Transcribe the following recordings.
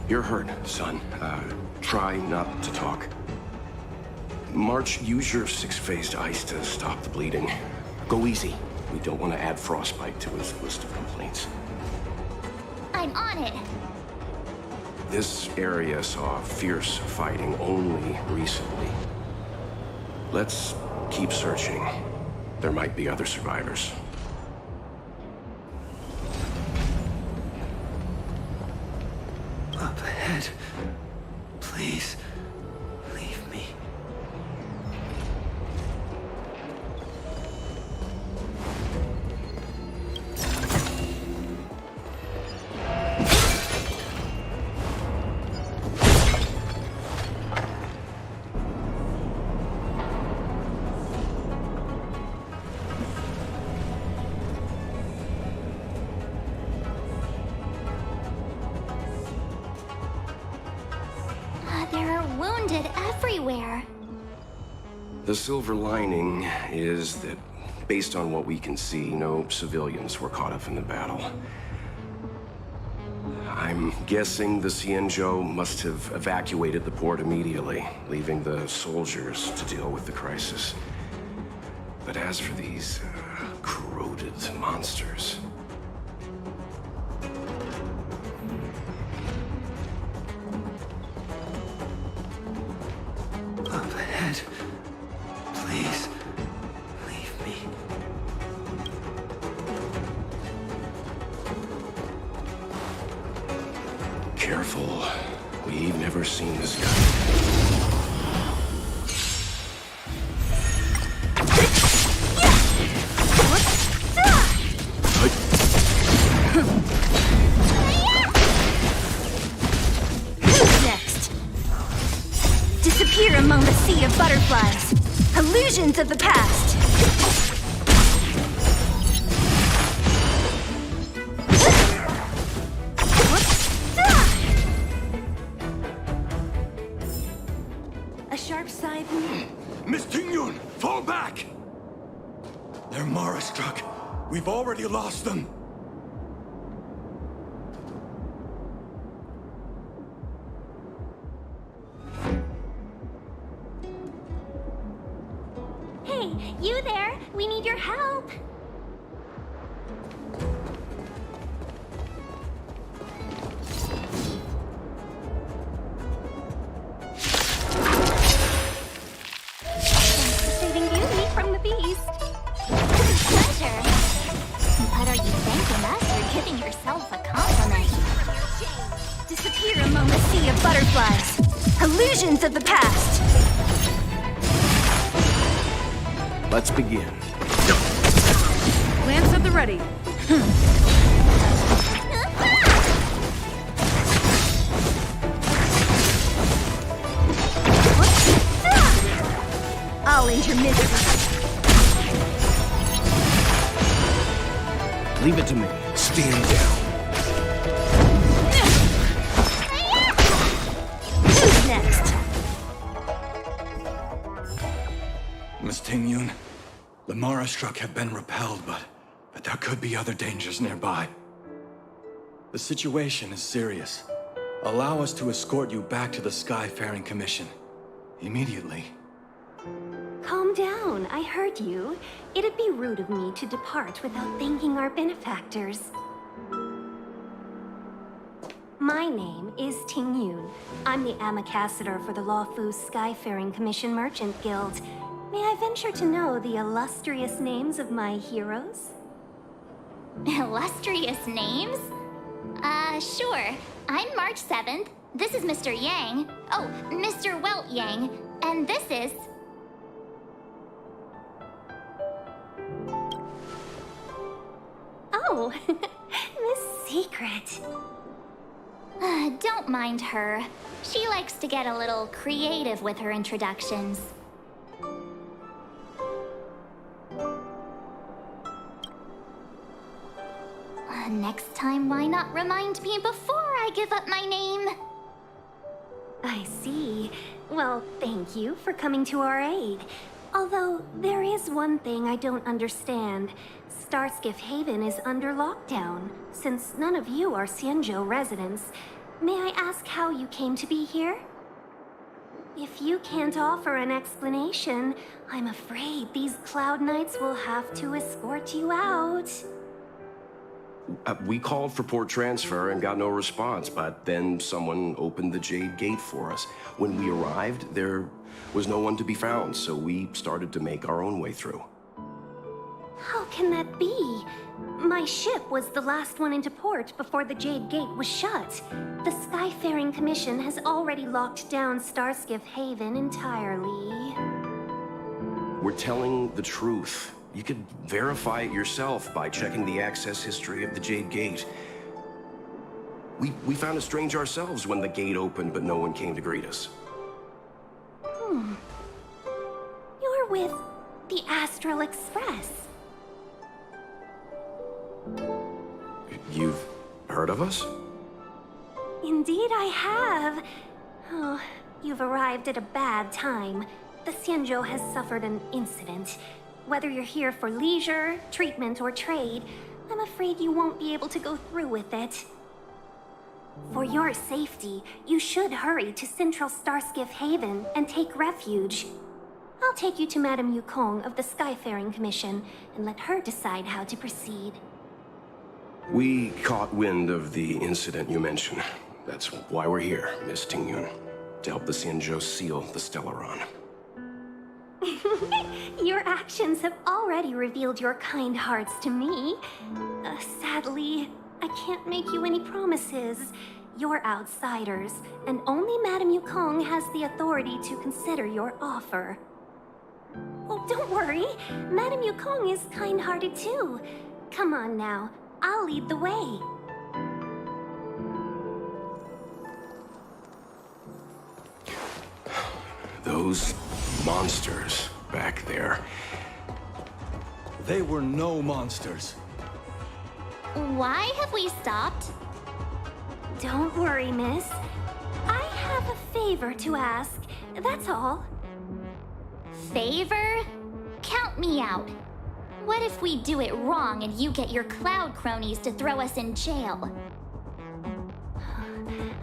You're hurt, son. Try not to talk. March, use your six-phased ice to stop the bleeding. Go easy. We don't want to add frostbite to his list of complaints. I'm on it. This area saw fierce fighting only recently. Let's keep searching. There might be other survivors. Up ahead. Please, leave me. There are wounded everywhere. The silver lining is that, based on what we can see, no civilians were caught up in the battle. I'm guessing the Xianzhou must have evacuated the port immediately, leaving the soldiers to deal with the crisis. But as for these corroded monsters... Up ahead. Please, leave me. Careful. We've never seen this guy. Next. Disappear among the sea of butterflies. Illusions of the past. A sharp side. Miss Tingyun, fall back! They're Mara struck. We've already lost them. Hey, you there? We need your help. Thanks for saving Beauty from the beast. Pleasure. But are you thanking us or giving yourself a compliment? Disappear among the sea of butterflies. Illusions of the past. Let's begin. Lance at the ready. I'll end your misery. Leave it to me. Stand down. Who's next? Miss Tingyun, the Mara struck have been repelled, but there could be other dangers nearby. The situation is serious. Allow us to escort you back to the Skyfaring Commission. Immediately. Calm down, I heard you. It'd be rude of me to depart without thanking our benefactors. My name is Tingyun. I'm the ambassador for the Lawfu Skyfaring Commission Merchant Guild. May I venture to know the illustrious names of my heroes? Illustrious names? Sure. I'm March 7th. This is Mr. Yang. Oh, Mr. Welt Yang. And this is... Oh, Miss Secret. Don't mind her. She likes to get a little creative with her introductions. Next time, why not remind me before I give up my name? I see. Well, thank you for coming to our aid. Although, there is one thing I don't understand. Starskiff Haven is under lockdown. Since none of you are Xianzhou residents, may I ask how you came to be here? If you can't offer an explanation, I'm afraid these Cloud Knights will have to escort you out. We called for port transfer and got no response, but then someone opened the Jade Gate for us. When we arrived, there was no one to be found, so we started to make our own way through. How can that be? My ship was the last one into port before the Jade Gate was shut. The Skyfaring Commission has already locked down Starskiff Haven entirely. We're telling the truth. You could verify it yourself by checking the access history of the Jade Gate. We found it strange ourselves when the gate opened, but no one came to greet us. You're with the Astral Express. You've heard of us? Indeed I have. Oh, you've arrived at a bad time. The Xianzhou has suffered an incident. Whether you're here for leisure, treatment, or trade, I'm afraid you won't be able to go through with it. For your safety, you should hurry to Central Starskiff Haven and take refuge. I'll take you to Madame Yukong of the Skyfaring Commission and let her decide how to proceed. We caught wind of the incident you mentioned. That's why we're here, Miss Tingyun. To help the Xianzhou seal the Stellaron. Your actions have already revealed your kind hearts to me. Sadly, I can't make you any promises. You're outsiders, and only Madame Yukong has the authority to consider your offer. Oh, don't worry. Madame Yukong is kind-hearted too. Come on now. I'll lead the way. Those monsters back there. They were no monsters. Why have we stopped? Don't worry, miss. I have a favor to ask. That's all. Favor? Count me out. What if we do it wrong and you get your cloud cronies to throw us in jail?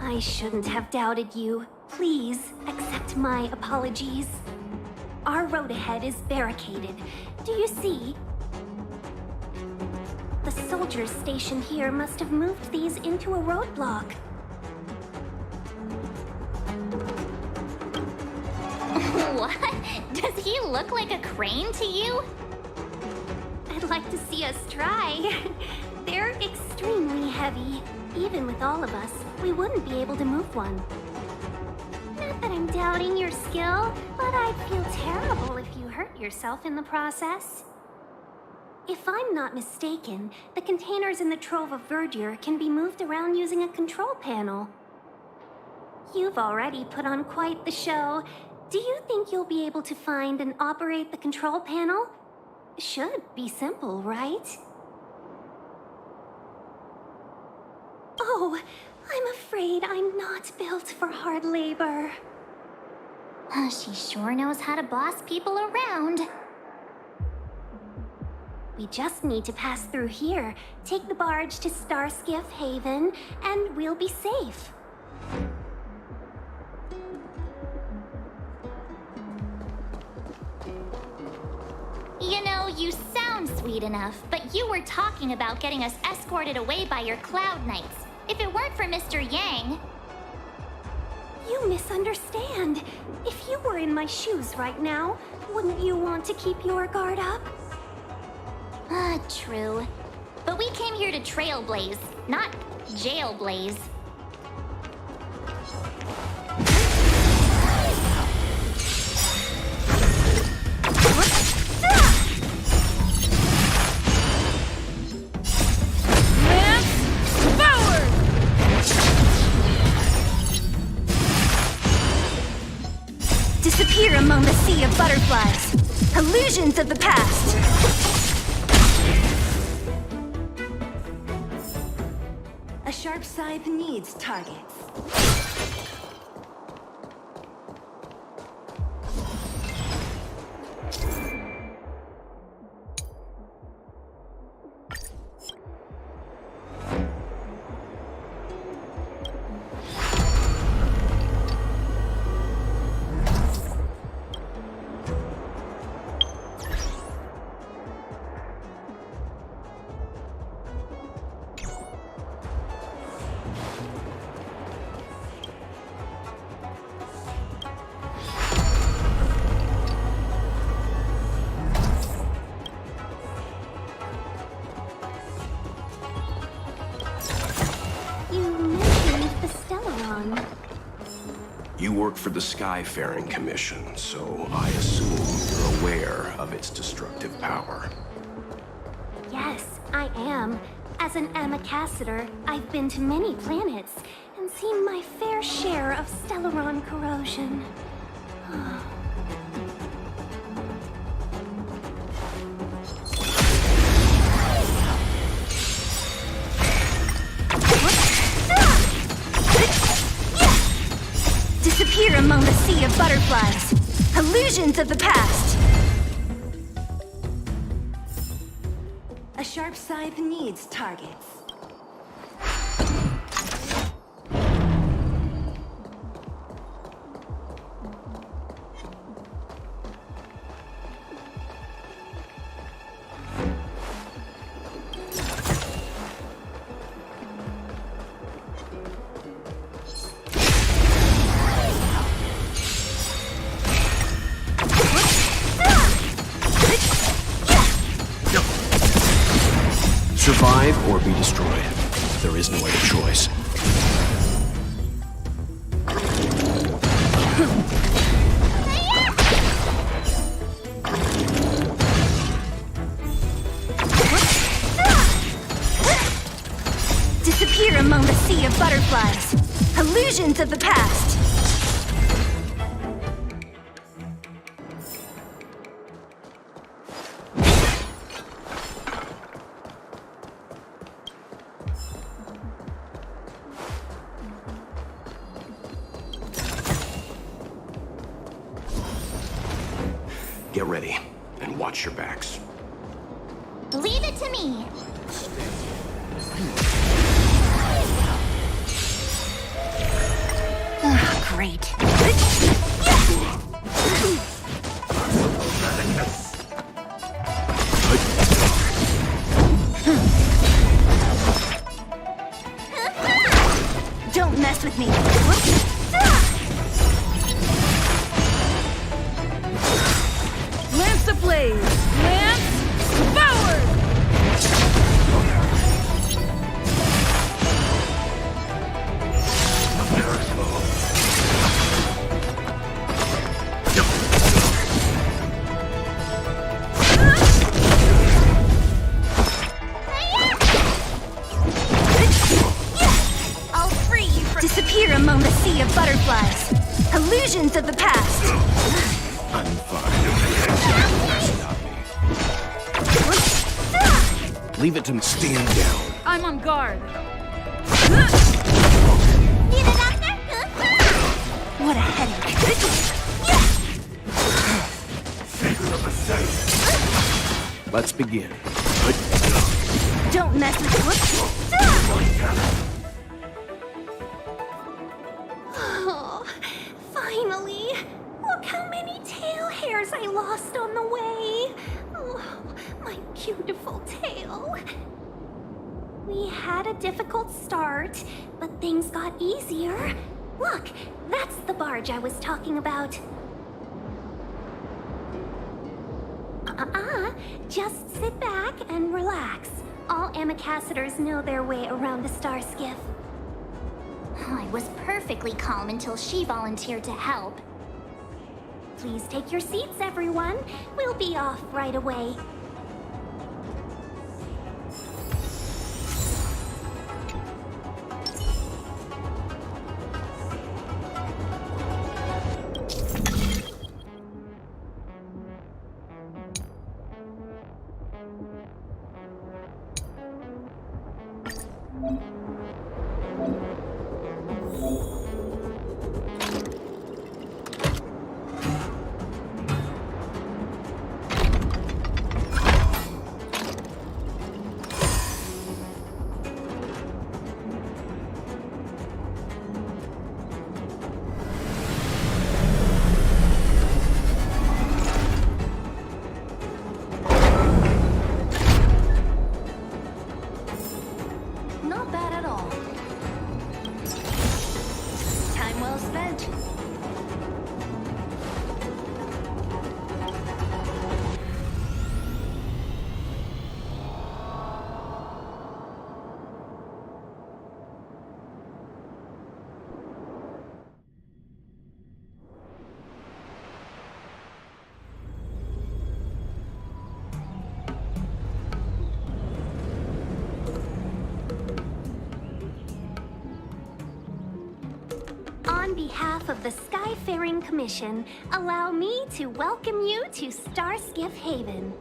I shouldn't have doubted you. Please accept my apologies. Our road ahead is barricaded. Do you see? The soldiers stationed here must have moved these into a roadblock. What? Does he look like a crane to you? I'd like to see us try. They're extremely heavy. Even with all of us, we wouldn't be able to move one. Not that I'm doubting your skill, but I'd feel terrible if you hurt yourself in the process. If I'm not mistaken, the containers in the Trove of Verdure can be moved around using a control panel. You've already put on quite the show. Do you think you'll be able to find and operate the control panel? Should be simple, right? Oh, I'm afraid I'm not built for hard labor. She sure knows how to boss people around. We just need to pass through here, take the barge to Starskiff Haven, and we'll be safe. You know, you sound sweet enough, but you were talking about getting us escorted away by your Cloud Knights. If it weren't for Mr. Yang... You misunderstand. If you were in my shoes right now, wouldn't you want to keep your guard up? True. But we came here to trailblaze, not jailblaze. Disappear among the sea of butterflies. Illusions of the past. A sharp scythe needs targets. You work for the Skyfaring Commission, so I assume you're aware of its destructive power. Yes, I am. As an Amicassator, I've been to many planets and seen my fair share of Stellaron corrosion. Disappear among the sea of butterflies. Illusions of the past. A sharp scythe needs targets. Survive or be destroyed. There is no other choice. Disappear among the sea of butterflies. Illusions of the past. Get ready, and watch your backs. Leave it to me. Great. Don't mess with me. Lance ablaze! Lance forward! I'll free you from... Disappear among the sea of butterflies. Illusions of the past. I'm fine. Stop me. Leave it to me. Stand down. I'm on guard. Need a doctor? What a headache. Let's begin. Don't mess with me. Oh, finally! Look how many tail hairs I lost on the way! Oh, my beautiful tail! We had a difficult start, but things got easier. Look, that's the barge I was talking about. Just sit back and relax. All Amicassadors know their way around a star skiff. I was perfectly calm until she volunteered to help. Please take your seats, everyone. We'll be off right away. Not bad at all. Time well spent. On behalf of the Skyfaring Commission, allow me to welcome you to Starskiff Haven.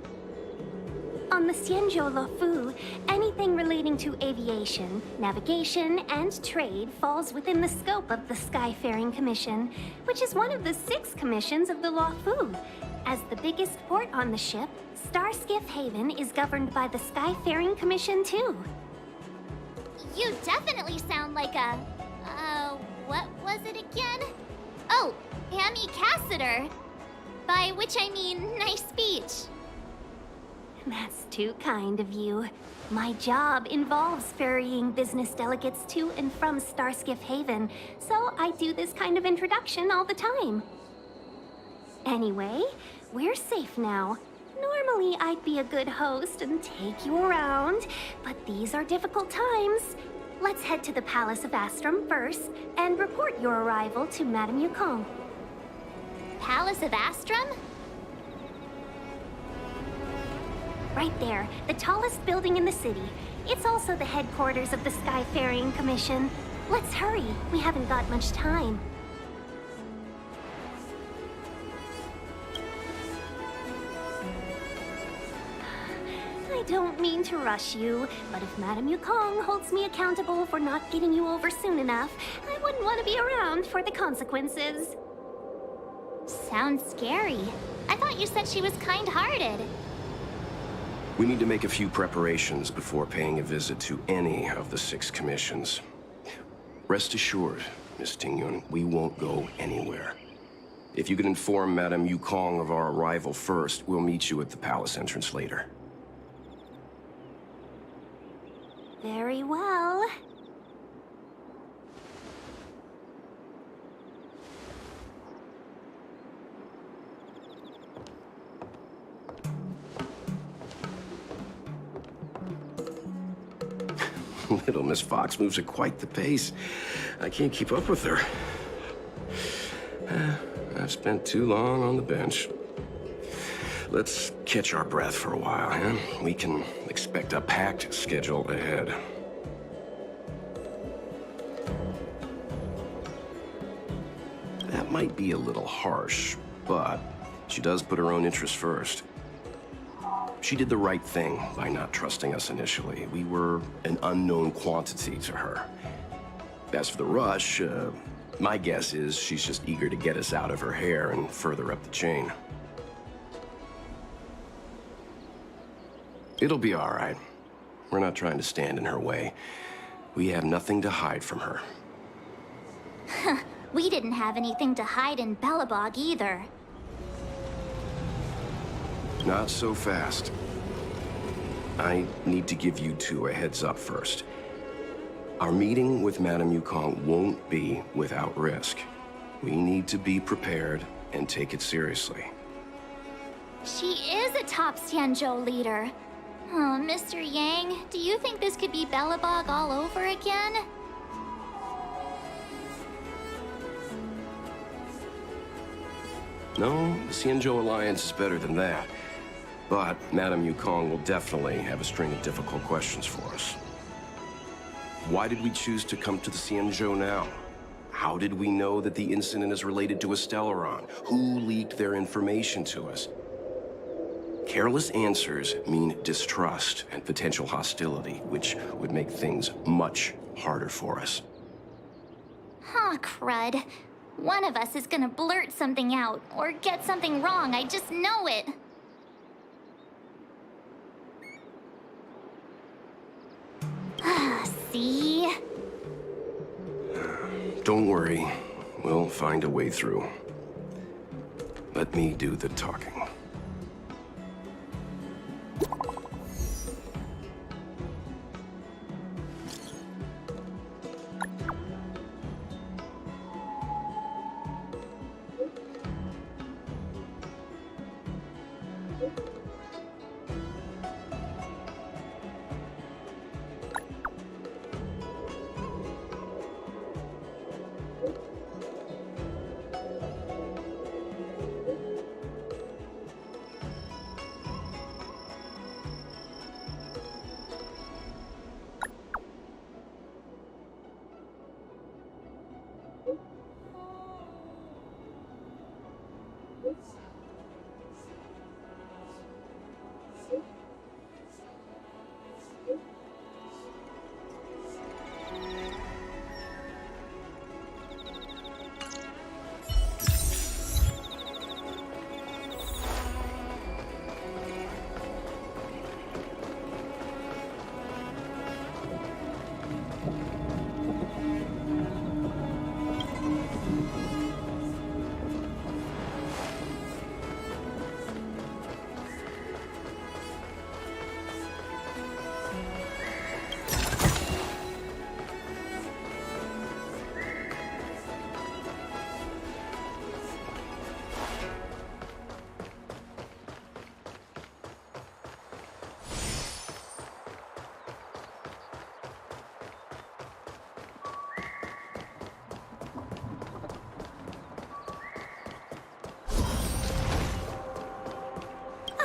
On the Xianzhou Luofu, anything relating to aviation, navigation, and trade falls within the scope of the Skyfaring Commission, which is one of the 6 commissions of the Luofu. As the biggest port on the ship, Starskiff Haven is governed by the Skyfaring Commission too. You definitely sound like a... what was it again? Oh, ambassador. By which I mean nice speech. That's too kind of you. My job involves ferrying business delegates to and from Starskiff Haven, so I do this kind of introduction all the time. Anyway, we're safe now. Normally, I'd be a good host and take you around, but these are difficult times. Let's head to the Palace of Astrum first and report your arrival to Madame Yukong. Palace of Astrum? Right there, the tallest building in the city. It's also the headquarters of the Skyfaring Commission. Let's hurry, we haven't got much time. I don't mean to rush you, but if Madame Yukong holds me accountable for not getting you over soon enough, I wouldn't want to be around for the consequences. Sounds scary. I thought you said she was kind-hearted. We need to make a few preparations before paying a visit to any of the 6 commissions. Rest assured, Miss Tingyun, we won't go anywhere. If you can inform Madame Yukong of our arrival first, we'll meet you at the palace entrance later. Very well. Little Miss Fox moves at quite the pace. I can't keep up with her. I've spent too long on the bench. Let's catch our breath for a while, huh? We can expect a packed schedule ahead. That might be a little harsh, but she does put her own interests first. She did the right thing by not trusting us initially. We were an unknown quantity to her. As for the rush, my guess is she's just eager to get us out of her hair and further up the chain. It'll be all right. We're not trying to stand in her way. We have nothing to hide from her. We didn't have anything to hide in Belobog either. Not so fast. I need to give you 2 a heads up first. Our meeting with Madame Yukong won't be without risk. We need to be prepared and take it seriously. She is a top Xianzhou leader. Oh, Mr. Yang, do you think this could be Belobog all over again? No, the Xianzhou Alliance is better than that. But Madame Yukong will definitely have a string of difficult questions for us. Why did we choose to come to the Xianzhou now? How did we know that the incident is related to a Stellaron? Who leaked their information to us? Careless answers mean distrust and potential hostility, which would make things much harder for us. Huh, crud. One of us is gonna blurt something out, or get something wrong, I just know it. See? Don't worry. We'll find a way through. Let me do the talking.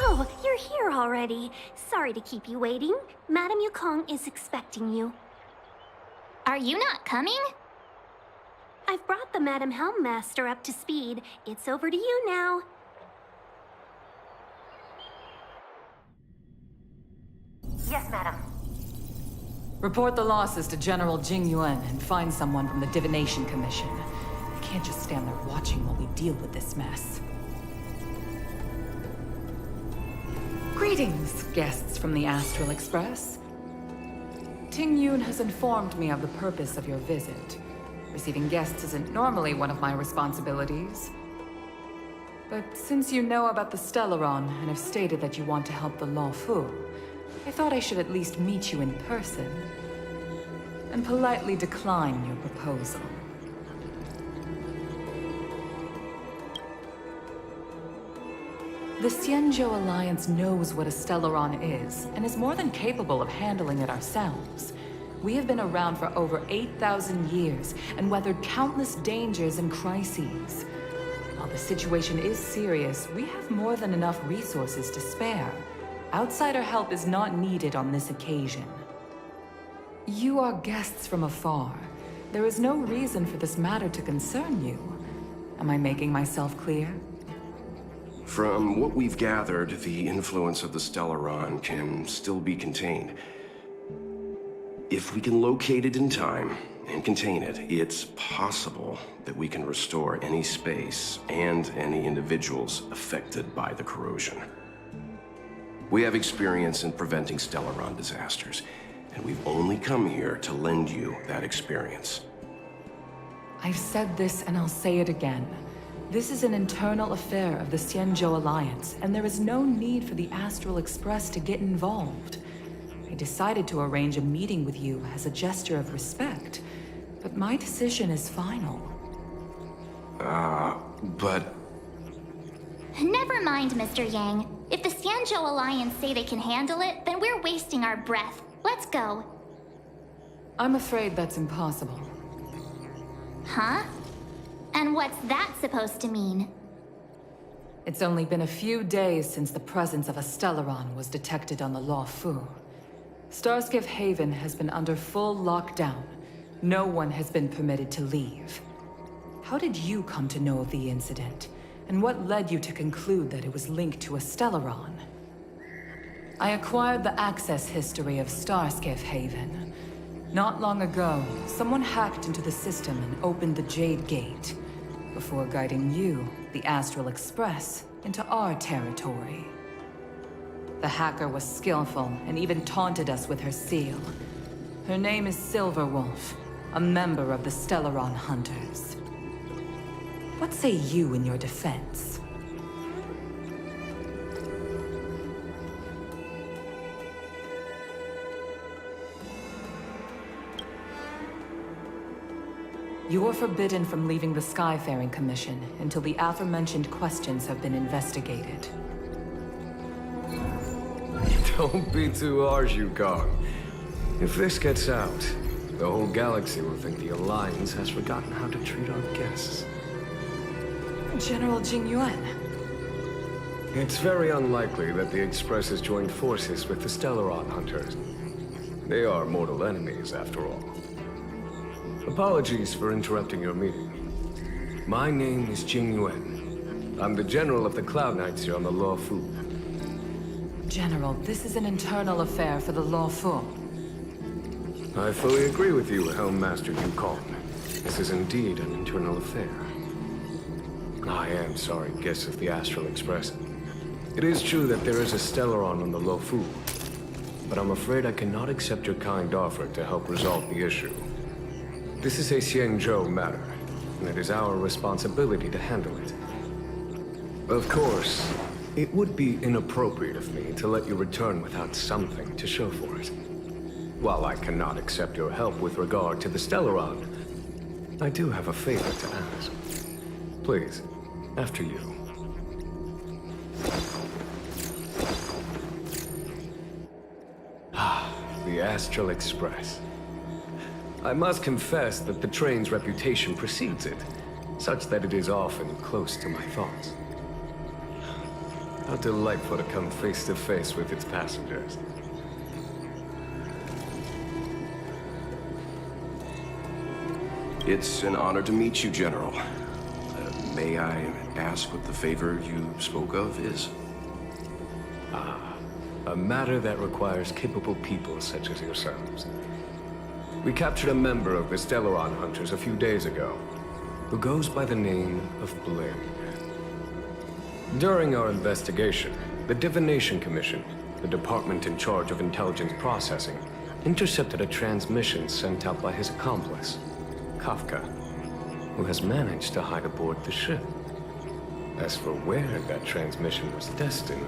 Oh, you're here already. Sorry to keep you waiting. Madame Yukong is expecting you. Are you not coming? I've brought the Madame Helmmaster up to speed. It's over to you now. Yes, Madam. Report the losses to General Jing Yuan and find someone from the Divination Commission. I can't just stand there watching while we deal with this mess. Greetings, guests from the Astral Express. Ting Yun has informed me of the purpose of your visit. Receiving guests isn't normally one of my responsibilities. But since you know about the Stellaron and have stated that you want to help the Law Fu, I thought I should at least meet you in person and politely decline your proposal. The Xianzhou Alliance knows what a Stellaron is, and is more than capable of handling it ourselves. We have been around for over 8,000 years, and weathered countless dangers and crises. While the situation is serious, we have more than enough resources to spare. Outsider help is not needed on this occasion. You are guests from afar. There is no reason for this matter to concern you. Am I making myself clear? From what we've gathered, the influence of the Stellaron can still be contained. If we can locate it in time and contain it, it's possible that we can restore any space and any individuals affected by the corrosion. We have experience in preventing Stellaron disasters, and we've only come here to lend you that experience. I've said this and I'll say it again. This is an internal affair of the Xianzhou Alliance, and there is no need for the Astral Express to get involved. I decided to arrange a meeting with you as a gesture of respect, but my decision is final. But... Never mind, Mr. Yang. If the Xianzhou Alliance say they can handle it, then we're wasting our breath. Let's go. I'm afraid that's impossible. Huh? And what's that supposed to mean? It's only been a few days since the presence of a Stellaron was detected on the Law Fu. Stargazer Haven has been under full lockdown. No one has been permitted to leave. How did you come to know of the incident? And what led you to conclude that it was linked to a Stellaron? I acquired the access history of Stargazer Haven. Not long ago, someone hacked into the system and opened the Jade Gate, before guiding you, the Astral Express, into our territory. The hacker was skillful and even taunted us with her seal. Her name is Silverwolf, a member of the Stellaron Hunters. What say you in your defense? You are forbidden from leaving the Skyfaring Commission until the aforementioned questions have been investigated. Don't be too harsh, Yukong. If this gets out, the whole galaxy will think the Alliance has forgotten how to treat our guests. General Jing Yuan. It's very unlikely that the Express has joined forces with the Stellaron Hunters. They are mortal enemies, after all. Apologies for interrupting your meeting. My name is Jing Yuan. I'm the General of the Cloud Knights here on the Law Fu. General, this is an internal affair for the Law Fu. I fully agree with you, Helm Master Yukong. This is indeed an internal affair. I am sorry, guests of the Astral Express. It is true that there is a Stellaron on the Lo Fu, but I'm afraid I cannot accept your kind offer to help resolve the issue. This is a Xianzhou matter, and it is our responsibility to handle it. Of course, it would be inappropriate of me to let you return without something to show for it. While I cannot accept your help with regard to the Stellaron, I do have a favor to ask. Please, after you. The Astral Express. I must confess that the train's reputation precedes it, such that it is often close to my thoughts. How delightful to come face to face with its passengers. It's an honor to meet you, General. May I ask what the favor you spoke of is? A matter that requires capable people such as yourselves. We captured a member of the Stellaron Hunters a few days ago, who goes by the name of Blade. During our investigation, the Divination Commission, the department in charge of intelligence processing, intercepted a transmission sent out by his accomplice, Kafka, who has managed to hide aboard the ship. As for where that transmission was destined...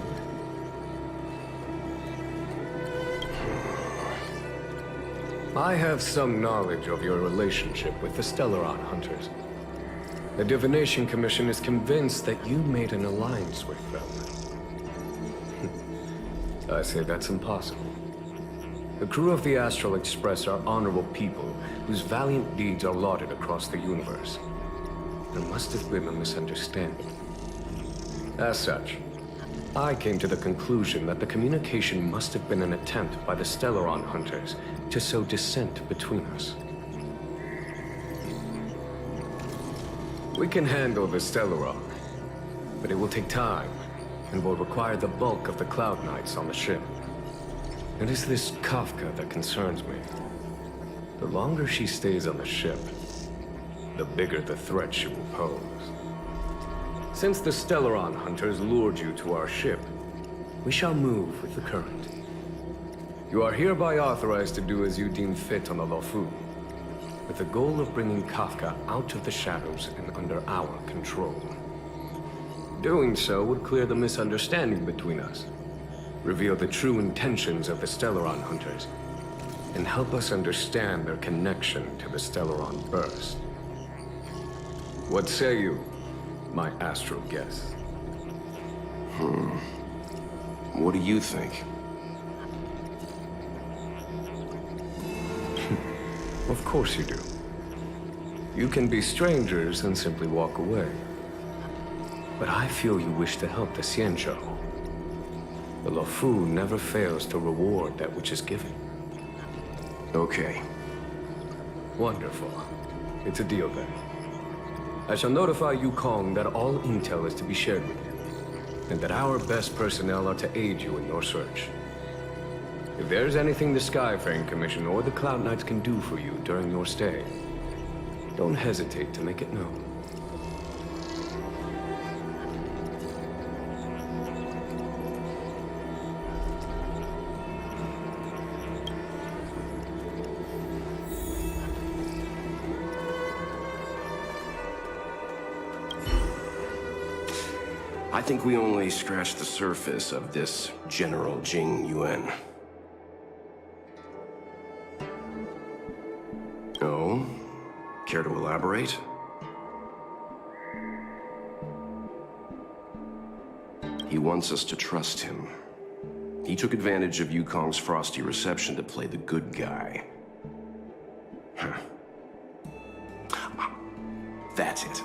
I have some knowledge of your relationship with the Stellaron Hunters. The Divination Commission is convinced that you made an alliance with them. I say that's impossible. The crew of the Astral Express are honorable people whose valiant deeds are lauded across the universe. There must have been a misunderstanding. As such, I came to the conclusion that the communication must have been an attempt by the Stellaron Hunters to sow dissent between us. We can handle the Stellaron, but it will take time, and will require the bulk of the Cloud Knights on the ship. It is this Kafka that concerns me. The longer she stays on the ship, the bigger the threat she will pose. Since the Stellaron Hunters lured you to our ship, we shall move with the current. You are hereby authorized to do as you deem fit on the Lo Fu, with the goal of bringing Kafka out of the shadows and under our control. Doing so would clear the misunderstanding between us, reveal the true intentions of the Stellaron Hunters, and help us understand their connection to the Stellaron Burst. What say you, my astral guests? What do you think? Of course you do. You can be strangers and simply walk away. But I feel you wish to help the Xianzhou. The Lo Fu never fails to reward that which is given. Okay. Wonderful. It's a deal then. I shall notify Yukong that all intel is to be shared with you, and that our best personnel are to aid you in your search. If there's anything the Skyfaring Commission or the Cloud Knights can do for you during your stay, don't hesitate to make it known. I think we only scratched the surface of this General Jing Yuan. Oh? Care to elaborate? He wants us to trust him. He took advantage of Yukong's frosty reception to play the good guy. Huh. That's it.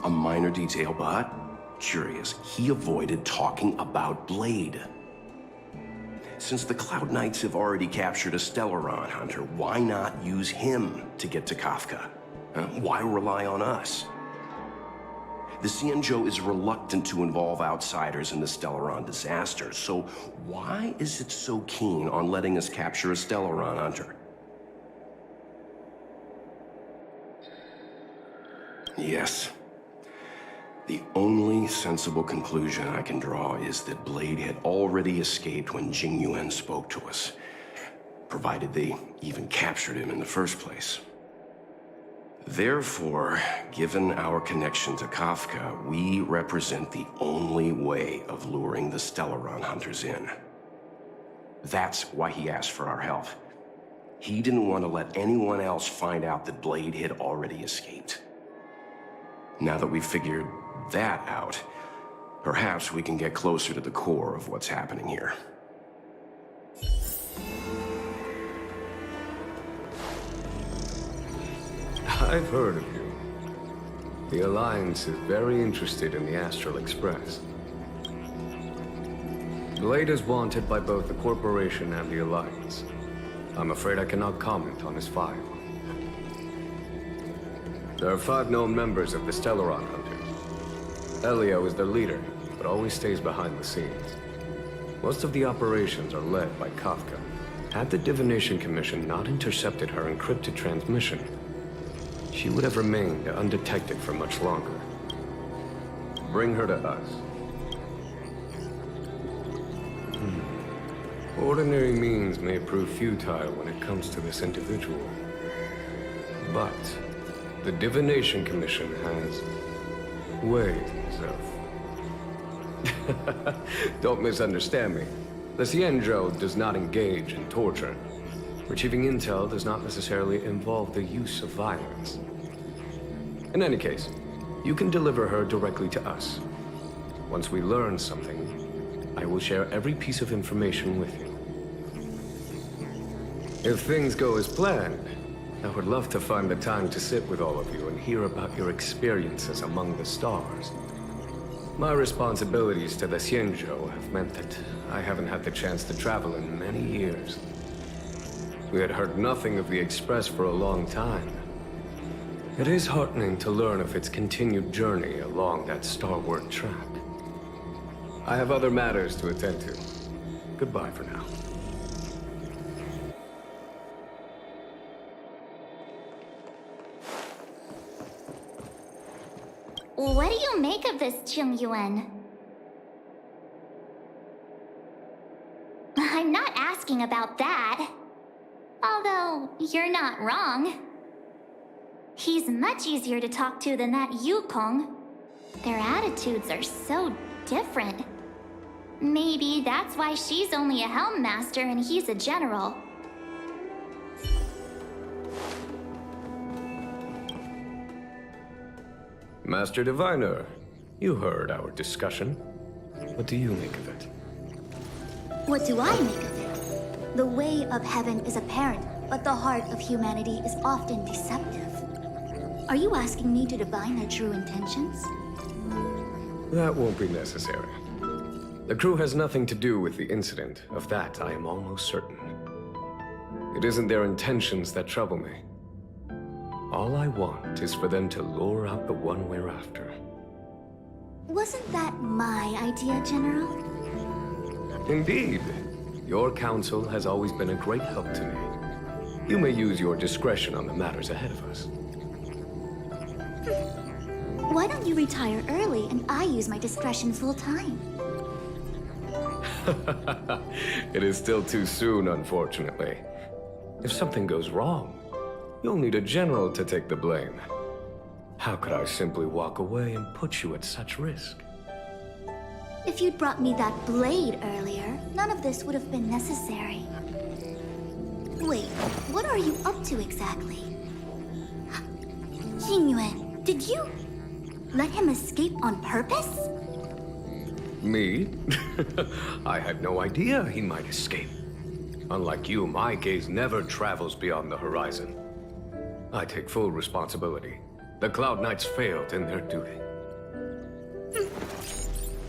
A minor detail, but curious. He avoided talking about Blade. Since the Cloud Knights have already captured a Stellaron Hunter, why not use him to get to Kafka? Why rely on us? The Xianzhou is reluctant to involve outsiders in the Stellaron disaster, so why is it so keen on letting us capture a Stellaron hunter? Yes. The only sensible conclusion I can draw is that Blade had already escaped when Jing Yuan spoke to us, provided they even captured him in the first place. Therefore, given our connection to Kafka, we represent the only way of luring the Stellaron hunters in. That's why he asked for our help. He didn't want to let anyone else find out that Blade had already escaped. Now that we've figured that out, perhaps we can get closer to the core of what's happening here. I've heard of you. The Alliance is very interested in the Astral Express. Blade is wanted by both the Corporation and the Alliance. I'm afraid I cannot comment on his file. There are 5 known members of the Stellaron Hunters. Elio is their leader, but always stays behind the scenes. Most of the operations are led by Kafka. Had the Divination Commission not intercepted her encrypted transmission, she would have remained undetected for much longer. Bring her to us. Ordinary means may prove futile when it comes to this individual. But the Divination Commission has ways of... Don't misunderstand me. The Xianzhou does not engage in torture. Retrieving intel does not necessarily involve the use of violence. In any case, you can deliver her directly to us. Once we learn something, I will share every piece of information with you. If things go as planned, I would love to find the time to sit with all of you and hear about your experiences among the stars. My responsibilities to the Xianzhou have meant that I haven't had the chance to travel in many years. We had heard nothing of the Express for a long time. It is heartening to learn of its continued journey along that starward track. I have other matters to attend to. Goodbye for now. What do you make of this, Jing Yuan? I'm not asking about that. Although, you're not wrong. He's much easier to talk to than that Yukong. Their attitudes are so different. Maybe that's why she's only a Helm Master and he's a general. Master Diviner, you heard our discussion. What do you make of it? What do I make of it? The way of heaven is apparent, but the heart of humanity is often deceptive. Are you asking me to divine their true intentions? That won't be necessary. The crew has nothing to do with the incident. Of that, I am almost certain. It isn't their intentions that trouble me. All I want is for them to lure out the one we're after. Wasn't that my idea, General? Indeed. Your counsel has always been a great help to me. You may use your discretion on the matters ahead of us. Why don't you retire early and I use my discretion full time? It is still too soon, unfortunately. If something goes wrong, you'll need a general to take the blame. How could I simply walk away and put you at such risk? If you'd brought me that blade earlier, none of this would have been necessary. Wait, what are you up to exactly? Jing Yuan, did you let him escape on purpose? Me? I had no idea he might escape. Unlike you, my gaze never travels beyond the horizon. I take full responsibility. The Cloud Knights failed in their duty.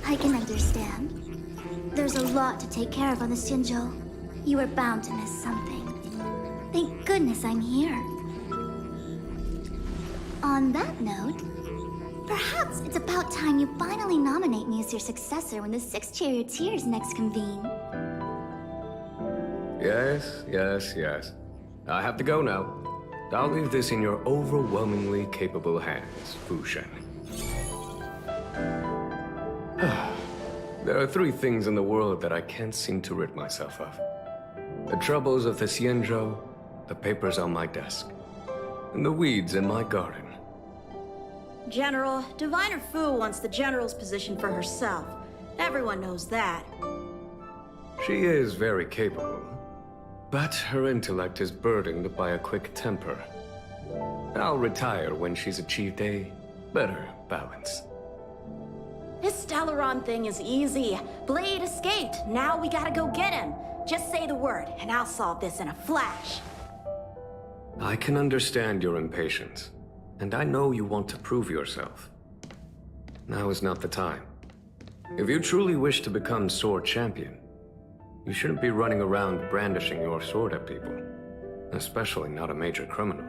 I can understand. There's a lot to take care of on the Xianzhou. You are bound to miss something. Thank goodness I'm here. On that note, perhaps Thoughts? It's about time you finally nominate me as your successor when the Six Charioteers next convene. Yes. I have to go now. I'll leave this in your overwhelmingly capable hands, Fu Shen. There are three things in the world that I can't seem to rid myself of. The troubles of the Xianzhou, the papers on my desk, and the weeds in my garden. General, Diviner Fu wants the General's position for herself. Everyone knows that. She is very capable, but her intellect is burdened by a quick temper. I'll retire when she's achieved a better balance. This Stellaron thing is easy. Blade escaped. Now we gotta go get him. Just say the word, and I'll solve this in a flash. I can understand your impatience, and I know you want to prove yourself. Now is not the time. If you truly wish to become sword champion, you shouldn't be running around brandishing your sword at people, especially not a major criminal.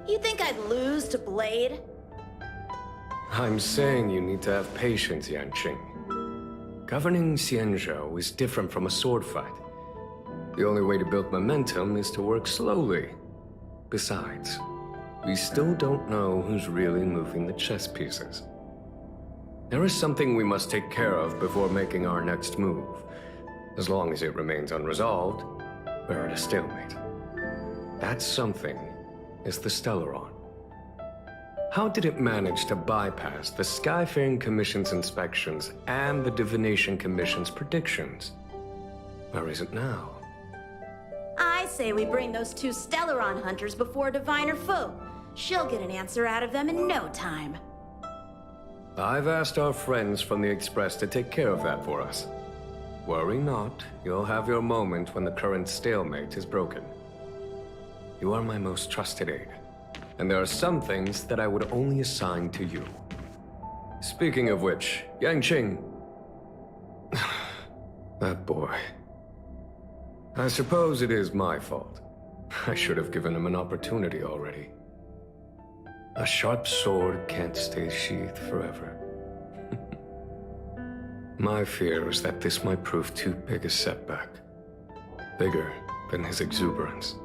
You think I'd lose to Blade? I'm saying you need to have patience, Yanqing. Governing Xianzhou is different from a sword fight. The only way to build momentum is to work slowly. Besides, we still don't know who's really moving the chess pieces. There is something we must take care of before making our next move. As long as it remains unresolved, we're at a stalemate. That something is the Stellaron. How did it manage to bypass the Skyfaring Commission's inspections and the Divination Commission's predictions? Where is it now? I say we bring those two Stellaron hunters before Diviner Fu. She'll get an answer out of them in no time. I've asked our friends from the Express to take care of that for us. Worry not, you'll have your moment when the current stalemate is broken. You are my most trusted aide, and there are some things that I would only assign to you. Speaking of which, Yanqing... that boy... I suppose it is my fault. I should have given him an opportunity already. A sharp sword can't stay sheathed forever. My fear is that this might prove too big a setback. Bigger than his exuberance.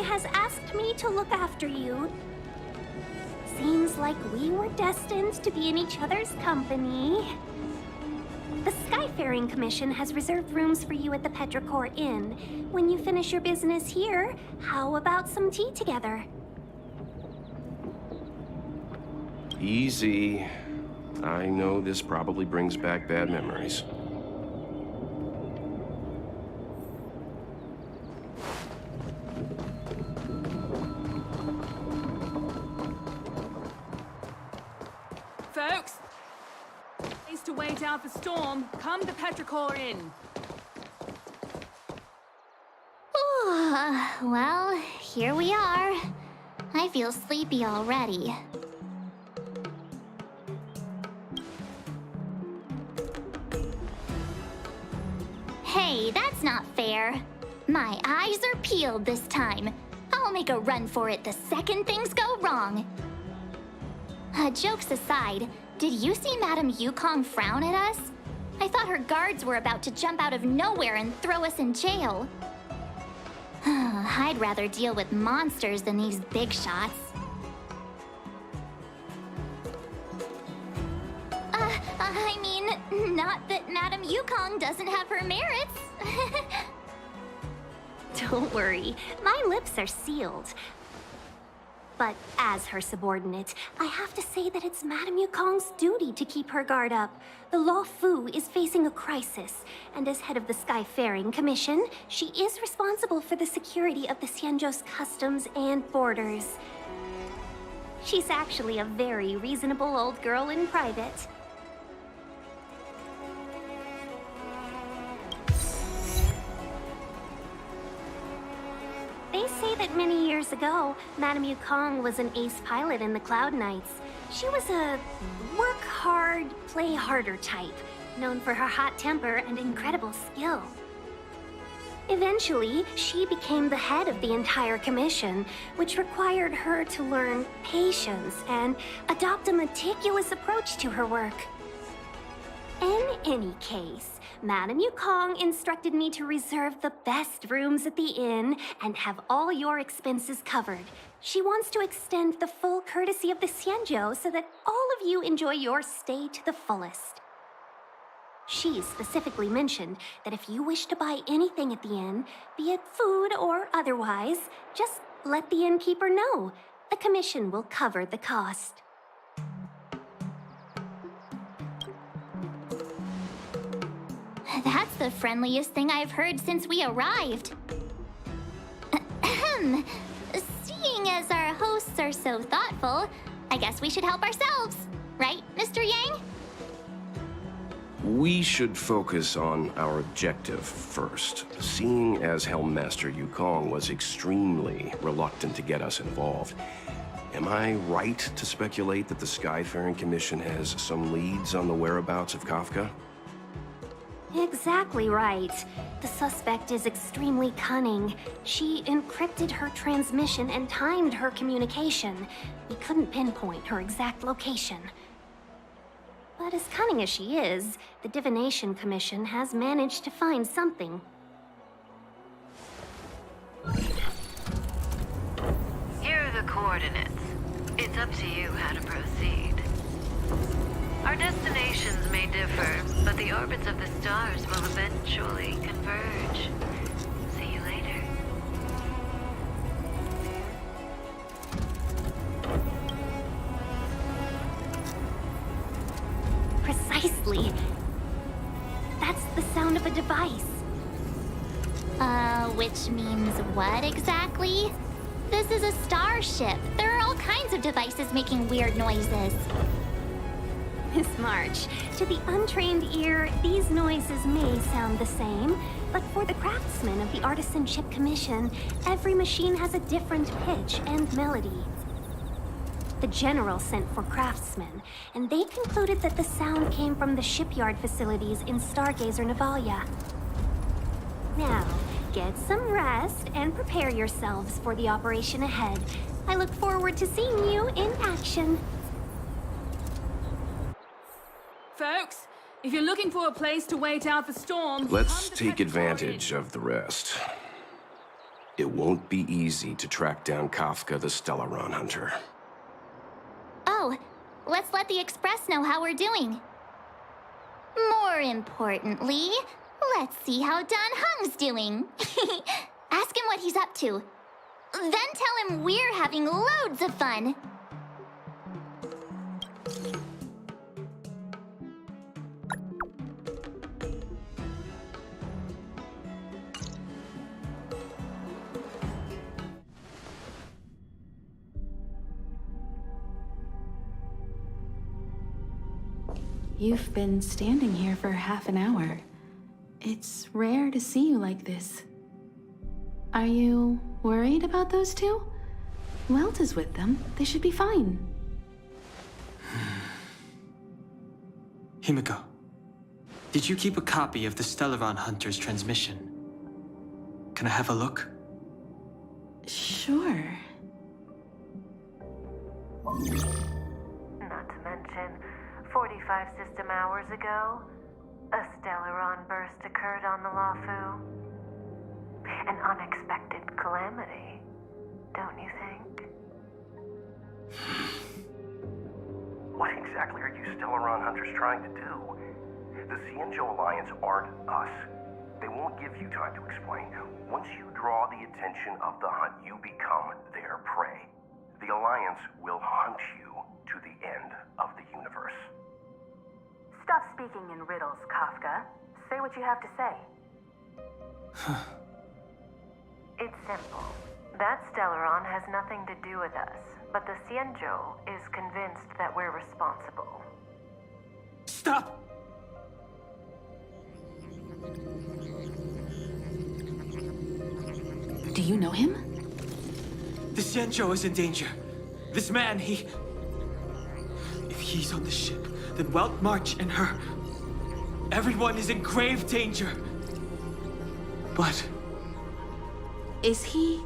Has asked me to look after you. Seems like we were destined to be in each other's company. The Skyfaring Commission has reserved rooms for you at the Petrichor Inn. When you finish your business here, how about some tea together? Easy. I know this probably brings back bad memories. Folks, place to wait out the storm. Come to Petrichor Inn. Well, here we are. I feel sleepy already. Hey, that's not fair. My eyes are peeled this time. I'll make a run for it the second things go wrong. Jokes aside, did you see Madame Yukong frown at us? I thought her guards were about to jump out of nowhere and throw us in jail. I'd rather deal with monsters than these big shots. I mean, not that Madame Yukong doesn't have her merits. Don't worry, my lips are sealed. But as her subordinate, I have to say that it's Madame Yukong's duty to keep her guard up. The Law Fu is facing a crisis, and as head of the Skyfaring Commission, she is responsible for the security of the Xianzhou's customs and borders. She's actually a very reasonable old girl in private. They say that many years ago, Madame Yukong was an ace pilot in the Cloud Knights. She was a work hard, play harder type, known for her hot temper and incredible skill. Eventually, she became the head of the entire commission, which required her to learn patience and adopt a meticulous approach to her work. In any case, Madame Yukong instructed me to reserve the best rooms at the inn and have all your expenses covered. She wants to extend the full courtesy of the Xianzhou so that all of you enjoy your stay to the fullest. She specifically mentioned that if you wish to buy anything at the inn, be it food or otherwise, just let the innkeeper know. The commission will cover the cost. That's the friendliest thing I've heard since we arrived. Ahem. Seeing as our hosts are so thoughtful, I guess we should help ourselves. Right, Mr. Yang? We should focus on our objective first. Seeing as Helmmaster Yukong was extremely reluctant to get us involved, am I right to speculate that the Skyfaring Commission has some leads on the whereabouts of Kafka? Exactly right. The suspect is extremely cunning. She encrypted her transmission and timed her communication. We couldn't pinpoint her exact location. But as cunning as she is, the Divination Commission has managed to find something. Here are the coordinates. It's up to you how to proceed. Our destinations may differ, but the orbits of the stars will eventually converge. See you later. Precisely. That's the sound of a device. Which means what exactly? This is a starship. There are all kinds of devices making weird noises. Miss March, to the untrained ear, these noises may sound the same, but for the craftsmen of the Artisanship Commission, every machine has a different pitch and melody. The General sent for craftsmen, and they concluded that the sound came from the shipyard facilities in Stargazer Navalia. Now, get some rest and prepare yourselves for the operation ahead. I look forward to seeing you in action. Folks, if you're looking for a place to wait out the storm... Let's take advantage of the rest. It won't be easy to track down Kafka the Stellaron Hunter. Oh, let's let the Express know how we're doing. More importantly, let's see how Don Hung's doing. Ask him what he's up to. Then tell him we're having loads of fun. You've been standing here for half an hour. It's rare to see you like this. Are you worried about those two? Welt is with them. They should be fine. Himiko, did you keep a copy of the Stellaron Hunter's transmission? Can I have a look? Sure. Not to mention, 45 system hours ago, a Stellaron burst occurred on the Law Fu. An unexpected calamity. you Stellaron hunters trying to do? The Xianzhou Alliance aren't us. They won't give you time to explain. Once you draw the attention of the hunt, you become their prey. The Alliance will hunt you to the end of the universe. Stop speaking in riddles, Kafka. Say what you have to say. It's simple. That Stellaron has nothing to do with us, but the Xianzhou is convinced that we're responsible. Stop! Do you know him? The Xianzhou is in danger. This man, If he's on the ship, then Welt March and her... Everyone is in grave danger. But... Is he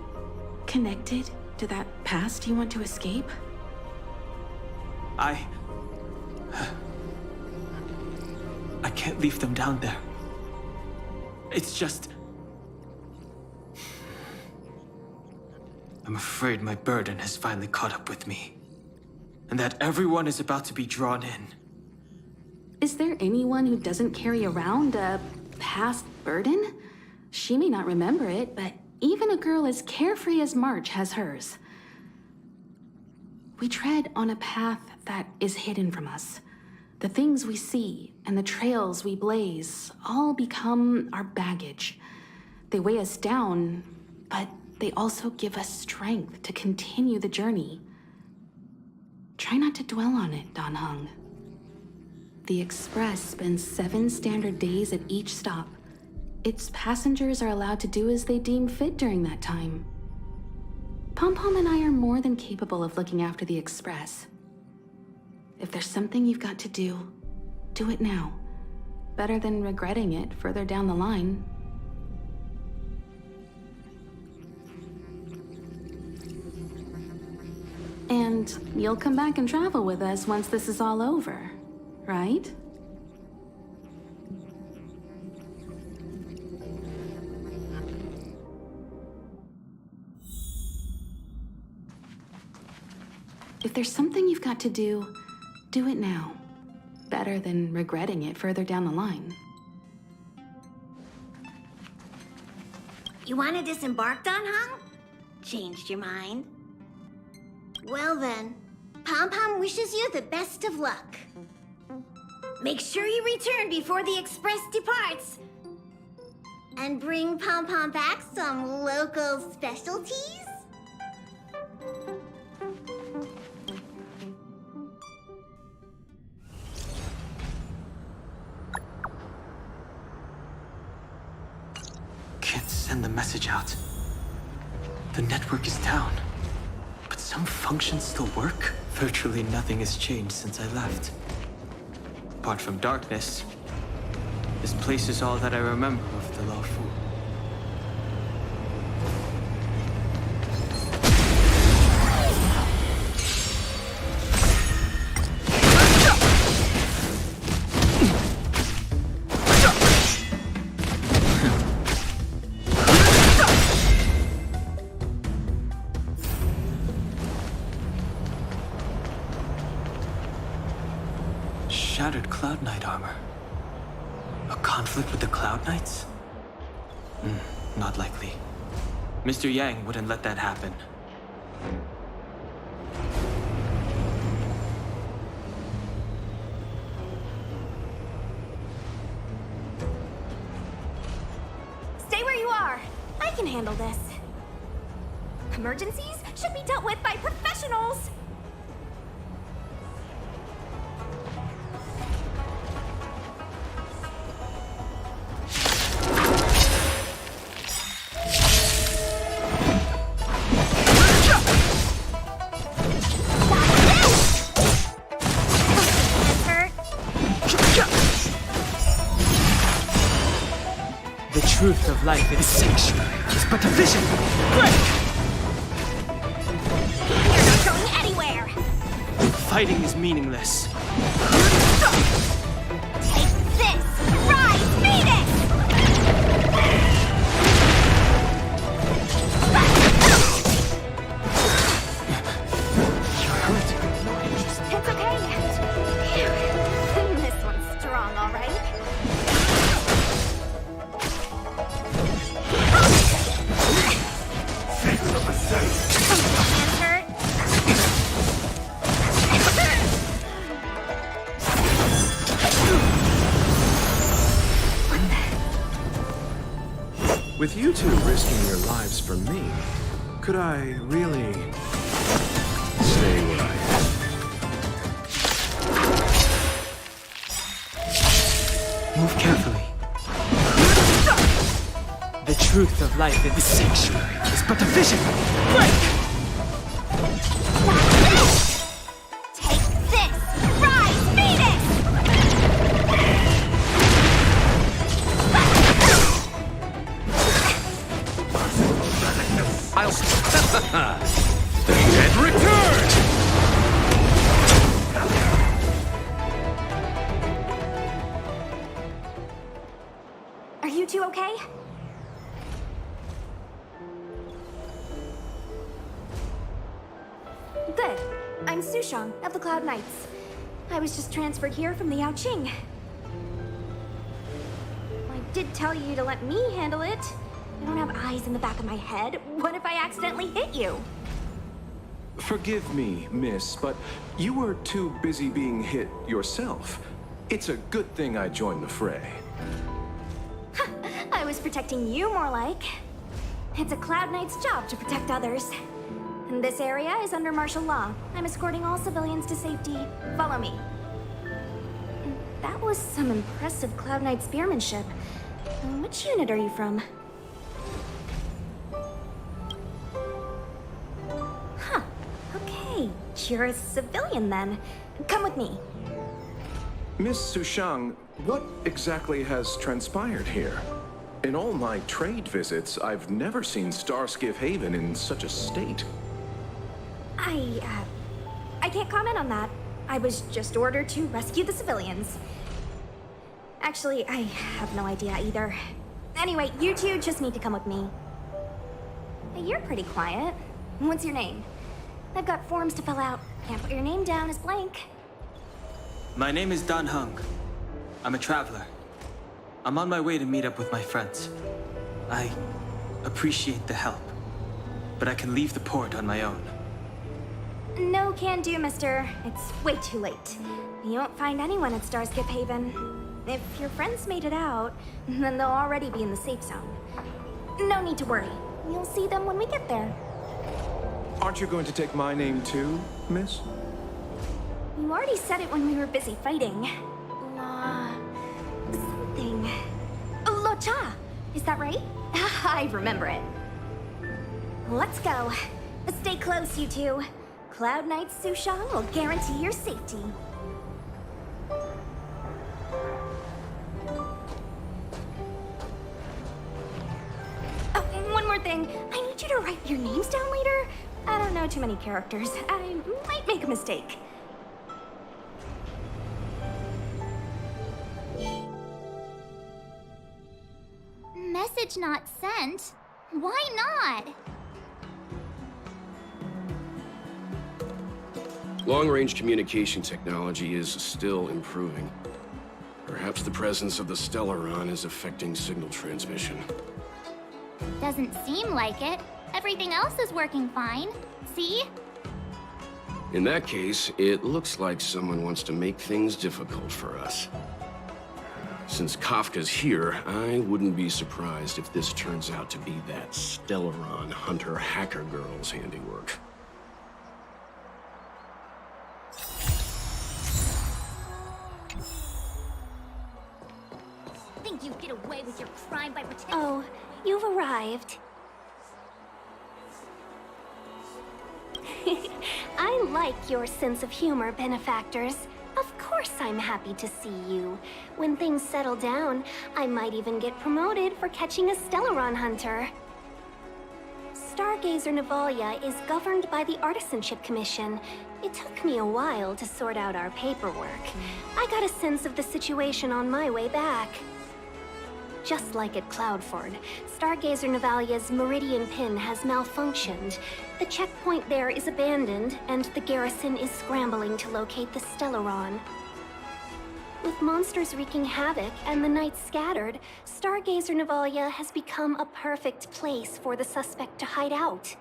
connected to that past you want to escape? I can't leave them down there. It's just... I'm afraid my burden has finally caught up with me. And that everyone is about to be drawn in. Is there anyone who doesn't carry around a past burden? She may not remember it, but even a girl as carefree as March has hers. We tread on a path that is hidden from us. The things we see and the trails we blaze all become our baggage. They weigh us down, but they also give us strength to continue the journey. Try not to dwell on it, Dan Heng. The Express spends 7 standard days at each stop. Its passengers are allowed to do as they deem fit during that time. Pom-Pom and I are more than capable of looking after the Express. If there's something you've got to do, do it now. Better than regretting it further down the line. And you'll come back and travel with us once this is all over, right? If there's something you've got to do, do it now. Better than regretting it further down the line. You want to disembark, Dan Heng? Changed your mind? Well then, Pom-Pom wishes you the best of luck. Make sure you return before the Express departs. And bring Pom-Pom back some local specialties? Can't send the message out. The network is down. But some functions still work. Virtually nothing has changed since I left. Apart from darkness, this place is all that I remember of the Law Fu. Shattered Cloud Knight armor. A conflict with the Cloud Knights? Not likely. Mr. Yang wouldn't let that happen. Stay where you are. I can handle this. Emergencies should be dealt with by professionals. The truth of life in sanctuary is but a vision. Break! You're not going anywhere. Fighting is meaningless. Take this! Rise! Beat it! You're hurt. It's okay. Phew. With you two risking your lives for me, could I really stay where I am? Move carefully. The truth of life in the sanctuary is but a vision. Break! Take this! Rise, Venus! I'll... The dead return! Are you two okay? Good. I'm Sushang of the Cloud Knights. I was just transferred here from the Yaoqing. I did tell you to let me handle it. I don't have eyes in the back of my head. What if I accidentally hit you? Forgive me, miss, but you were too busy being hit yourself. It's a good thing I joined the fray. I was protecting you more like. It's a Cloud Knight's job to protect others. And this area is under martial law. I'm escorting all civilians to safety. Follow me. That was some impressive Cloud Knight spearmanship. Which unit are you from? Huh. Okay. You're a civilian then. Come with me. Miss Sushang, what exactly has transpired here? In all my trade visits, I've never seen Starskiff Haven in such a state. I can't comment on that. I was just ordered to rescue the civilians. Actually, I have no idea either. Anyway, you two just need to come with me. Hey, you're pretty quiet. What's your name? I've got forms to fill out. Can't put your name down as blank. My name is Dan Hung. I'm a traveler. I'm on my way to meet up with my friends. I appreciate the help, but I can leave the port on my own. No can do, mister. It's way too late. You won't find anyone at Starskiff Haven. If your friends made it out, then they'll already be in the safe zone. No need to worry. You'll see them when we get there. Aren't you going to take my name too, miss? You already said it when we were busy fighting. Something. Lo Cha! Is that right? I remember it. Let's go. Stay close, you two. Cloud Knight Sushang will guarantee your safety. Oh, and one more thing. I need you to write your names down later. I don't know too many characters. I might make a mistake. Message not sent? Why not? Long-range communication technology is still improving. Perhaps the presence of the Stellaron is affecting signal transmission. Doesn't seem like it. Everything else is working fine. See? In that case, it looks like someone wants to make things difficult for us. Since Kafka's here, I wouldn't be surprised if this turns out to be that Stellaron hunter hacker girl's handiwork. Think you get away with your crime by pretending? Oh, you've arrived. I like your sense of humor, benefactors. Of course I'm happy to see you. When things settle down, I might even get promoted for catching a Stellaron hunter. Stargazer Navalia is governed by the Artisanship Commission. It took me a while to sort out our paperwork. I got a sense of the situation on my way back. Just like at Cloudford, Stargazer Navalia's Meridian Pin has malfunctioned. The checkpoint there is abandoned, and the garrison is scrambling to locate the Stellaron. With monsters wreaking havoc and the Knights scattered, Stargazer Navalia has become a perfect place for the suspect to hide out.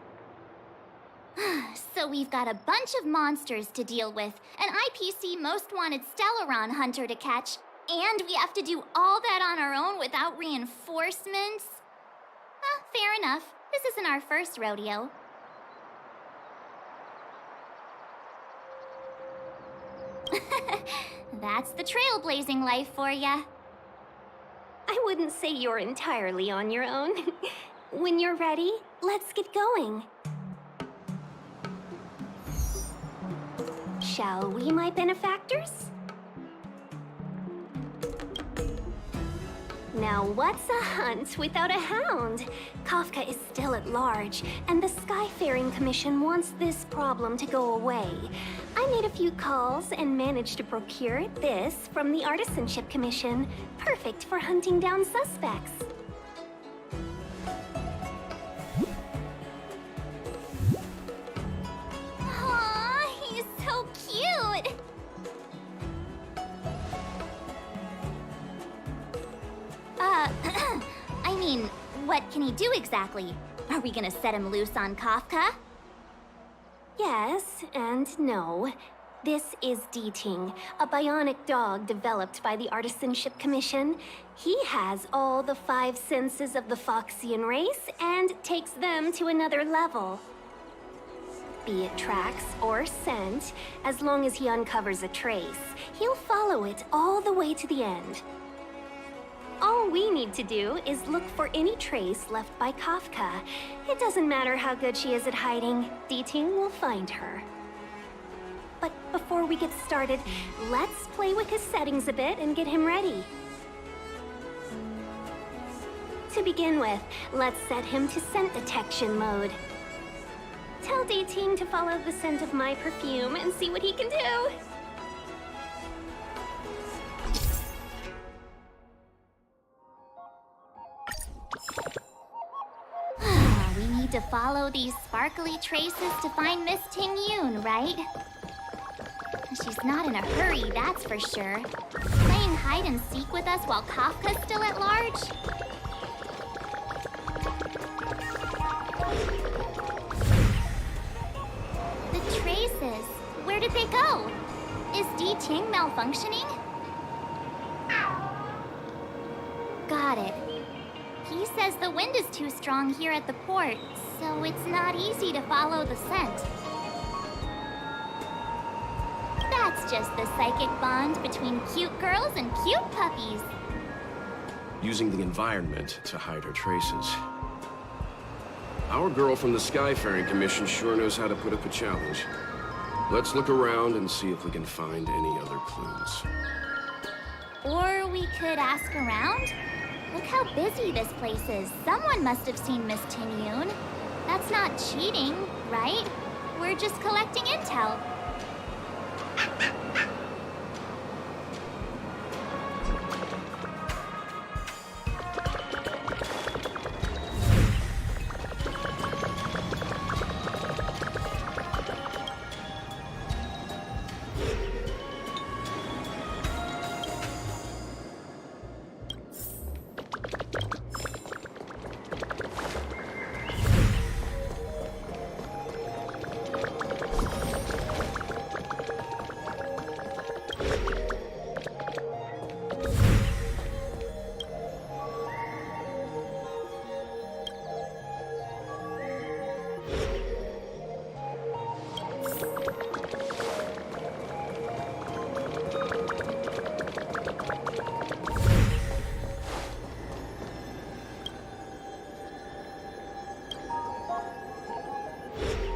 So we've got a bunch of monsters to deal with, an IPC most wanted Stellaron hunter to catch, and we have to do all that on our own without reinforcements? Fair enough. This isn't our first rodeo. That's the trailblazing life for ya. I wouldn't say you're entirely on your own. When you're ready, let's get going. Shall we, my benefactors? Now what's a hunt without a hound? Kafka is still at large, and the Skyfaring Commission wants this problem to go away. I made a few calls and managed to procure this from the Artisanship Commission. Perfect for hunting down suspects. Aww, he's so cute! I mean, what can he do exactly? Are we gonna set him loose on Kafka? Yes and no. This is Ting, a bionic dog developed by the Artisanship Commission. He has all the 5 senses of the Foxian race and takes them to another level. Be it tracks or scent, as long as he uncovers a trace, he'll follow it all the way to the end. All we need to do is look for any trace left by Kafka. It doesn't matter how good she is at hiding, Ting will find her. But before we get started, let's play with his settings a bit and get him ready. To begin with, let's set him to scent detection mode. Tell Ting to follow the scent of my perfume and see what he can do. We need to follow these sparkly traces to find Miss Ting-Yun, right? She's not in a hurry, that's for sure. Playing hide and seek with us while Kafka's still at large? The traces, where did they go? Is Ting malfunctioning? Got it. He says the wind is too strong here at the port, so it's not easy to follow the scent. That's just the psychic bond between cute girls and cute puppies. Using the environment to hide her traces. Our girl from the Skyfaring Commission sure knows how to put up a challenge. Let's look around and see if we can find any other clues. Or we could ask around? Look how busy this place is. Someone must have seen Miss Ting-Yun. That's not cheating, right? We're just collecting intel.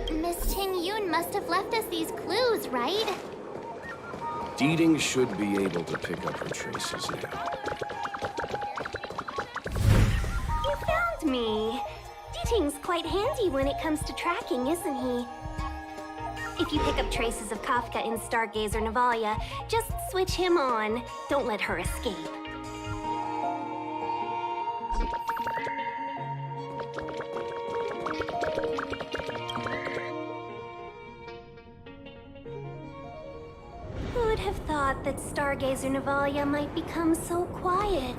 Miss Ting-Yun must have left us these clues, right? Ting should be able to pick up her traces now. You found me. Ting's quite handy when it comes to tracking, isn't he? If you pick up traces of Kafka in Stargazer Navalia, just switch him on. Don't let her escape. Who'd have thought that Stargazer Navalia might become so quiet?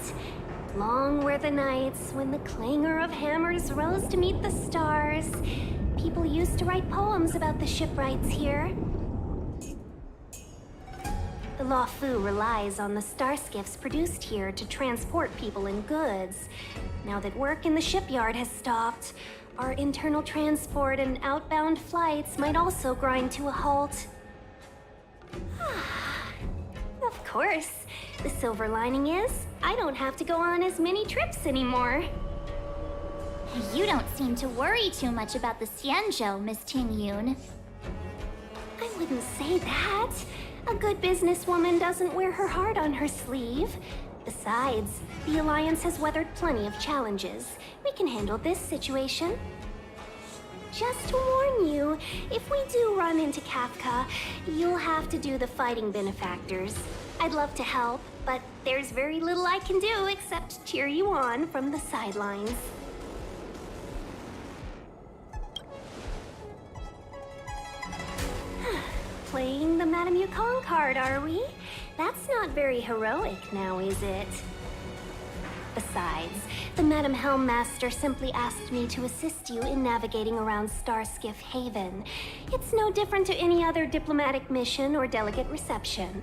Long were the nights when the clangor of hammers rose to meet the stars. People used to write poems about the shipwrights here. The Law Fu relies on the star skiffs produced here to transport people and goods. Now that work in the shipyard has stopped, our internal transport and outbound flights might also grind to a halt. Of course. The silver lining is, I don't have to go on as many trips anymore. You don't seem to worry too much about the Xianzhou, Miss Tingyun. I wouldn't say that. A good businesswoman doesn't wear her heart on her sleeve. Besides, the Alliance has weathered plenty of challenges. We can handle this situation. Just to warn you, if we do run into Kafka, you'll have to do the fighting benefactors. I'd love to help, but there's very little I can do except cheer you on from the sidelines. Playing the Madame Yukong card, are we? That's not very heroic now, is it? Besides, the Madam Helmmaster simply asked me to assist you in navigating around Starskiff Haven. It's no different to any other diplomatic mission or delegate reception.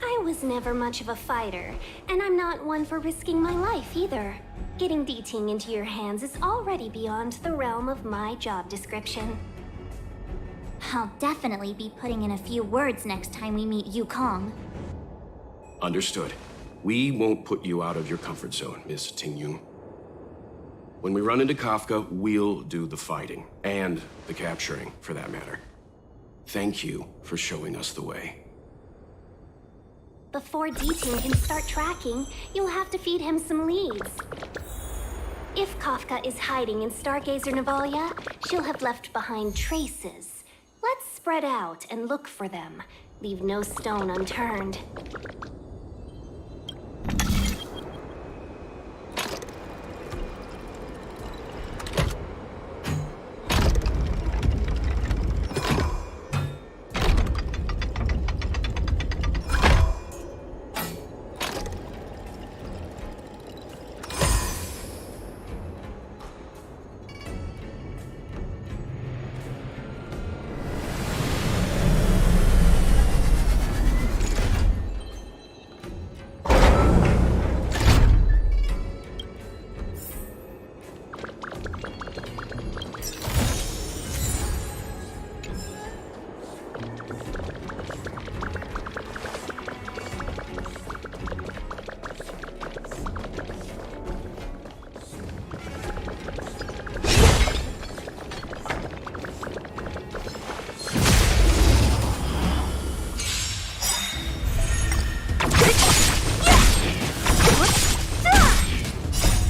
I was never much of a fighter, and I'm not one for risking my life either. Getting D-Ting into your hands is already beyond the realm of my job description. I'll definitely be putting in a few words next time we meet Yukong. Understood. We won't put you out of your comfort zone, Miss Tingyun. When we run into Kafka, we'll do the fighting. And the capturing, for that matter. Thank you for showing us the way. Before D-Ting can start tracking, you'll have to feed him some leads. If Kafka is hiding in Stargazer Navalia, she'll have left behind traces. Let's spread out and look for them. Leave no stone unturned.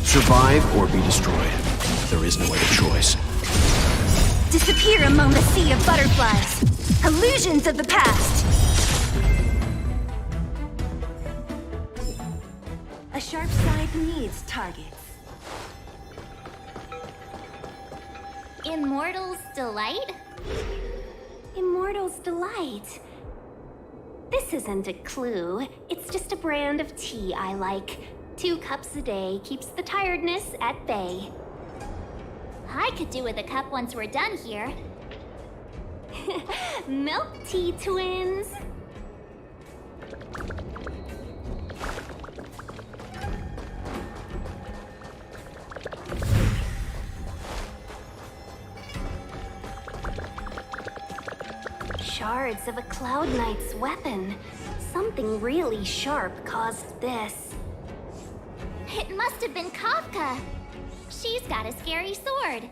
Survive or be destroyed. There is no other choice. Disappear among the sea of butterflies. Illusions of the past. A sharp side needs targets. Immortal's Delight? Immortal's Delight. This isn't a clue. It's just a brand of tea I like. 2 cups a day keeps the tiredness at bay. I could do with a cup once we're done here. Milk tea twins. Shards of a Cloud Knight's weapon. Something really sharp caused this. It must have been Kafka. She's got a scary sword.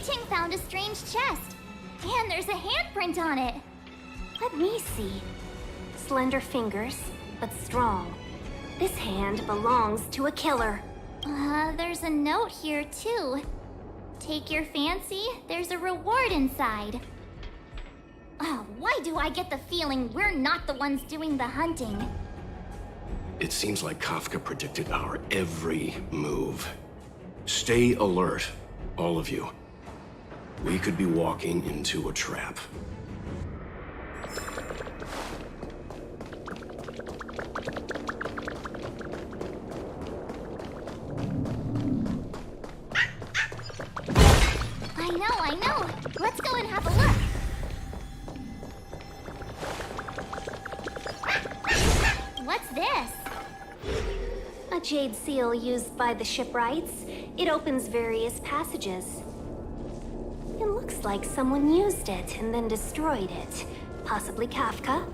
Jing found a strange chest. And there's a handprint on it. Let me see. Slender fingers, but strong. This hand belongs to a killer. There's a note here too. Take your fancy, there's a reward inside. Why do I get the feeling we're not the ones doing the hunting? It seems like Kafka predicted our every move. Stay alert, all of you. we could be walking into a trap. I know. Let's go and have a look. What's this? A jade seal used by the shipwrights. It opens various passages. It looks like someone used it and then destroyed it. Possibly Kafka?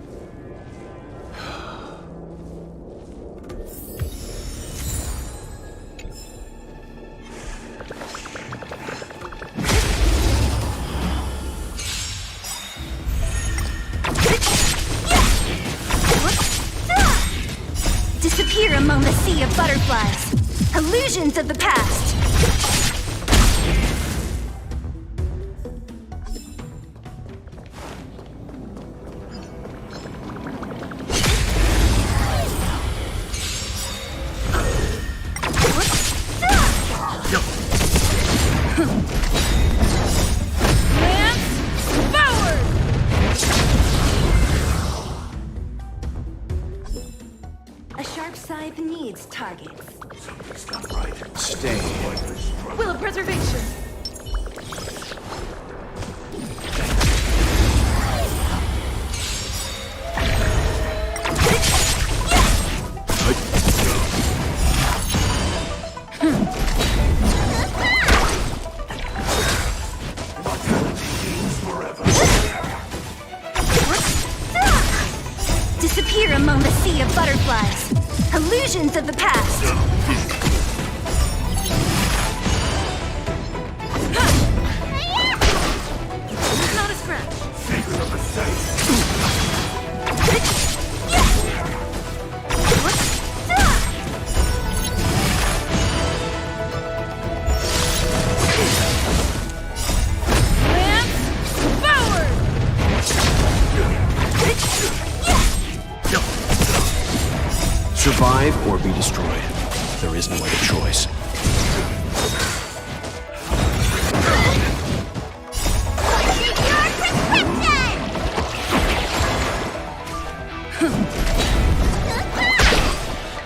Disappear among the sea of butterflies. Illusions of the past. A sharp scythe needs targets. Something's not right. Stay. Will of preservation. Disappear among the sea of butterflies. Illusions of the past. Not a scratch. Secret of the safe. Survive or be destroyed. There is no other choice.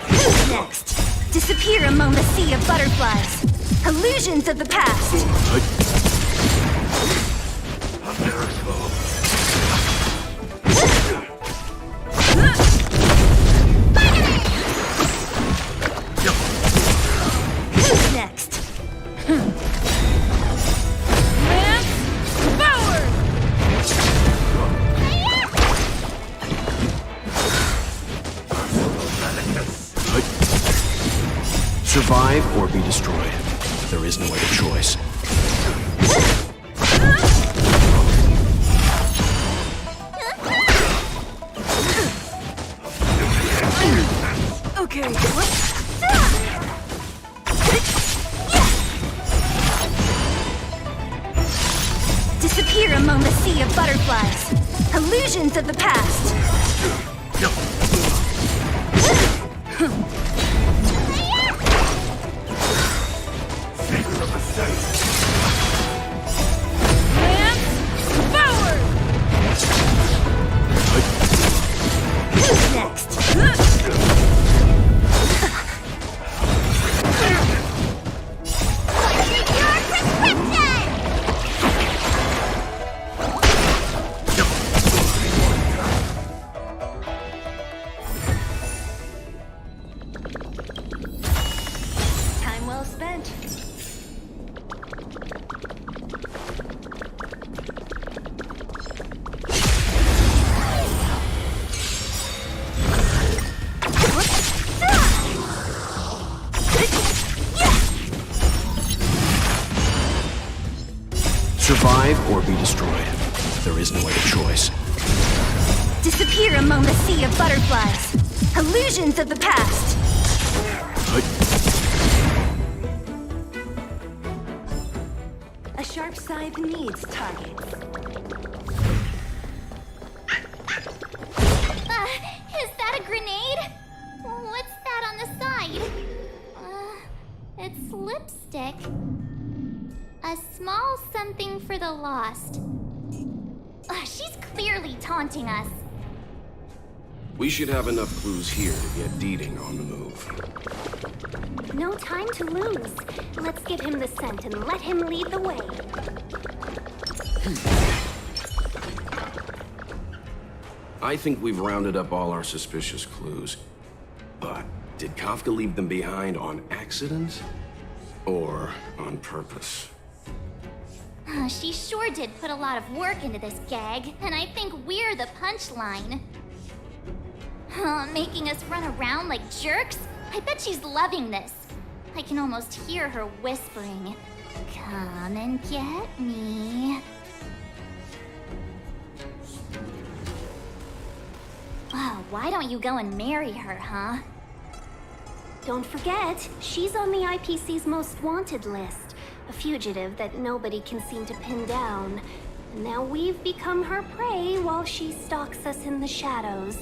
Who's next? Disappear among the sea of butterflies. Illusions of the past. A miracle. Who's next? Survive or be destroyed. There is no other choice. Okay. Disappear among the sea of butterflies. Illusions of the past. Secret of the safe. Who's next? Time well spent. Survive or be destroyed. There is no other choice. Disappear among the sea of butterflies. Illusions of the past. A sharp scythe needs targets. Is that a grenade? What's that on the side? It's lipstick. A A small something for the lost. She's clearly taunting us. We should have enough clues here to get Deeding on the move. No time to lose. Let's give him the scent and let him lead the way. I think we've rounded up all our suspicious clues. But did Kafka leave them behind on accident? Or on purpose? She sure did put a lot of work into this gag, and I think we're the punchline. Making us run around like jerks? I bet she's loving this. I can almost hear her whispering, "Come and get me." Oh, why don't you go and marry her, huh? Don't forget, she's on the IPC's most wanted list. A fugitive that nobody can seem to pin down. Now we've become her prey while she stalks us in the shadows.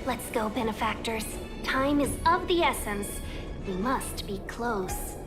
Let's go, benefactors. Time is of the essence. We must be close.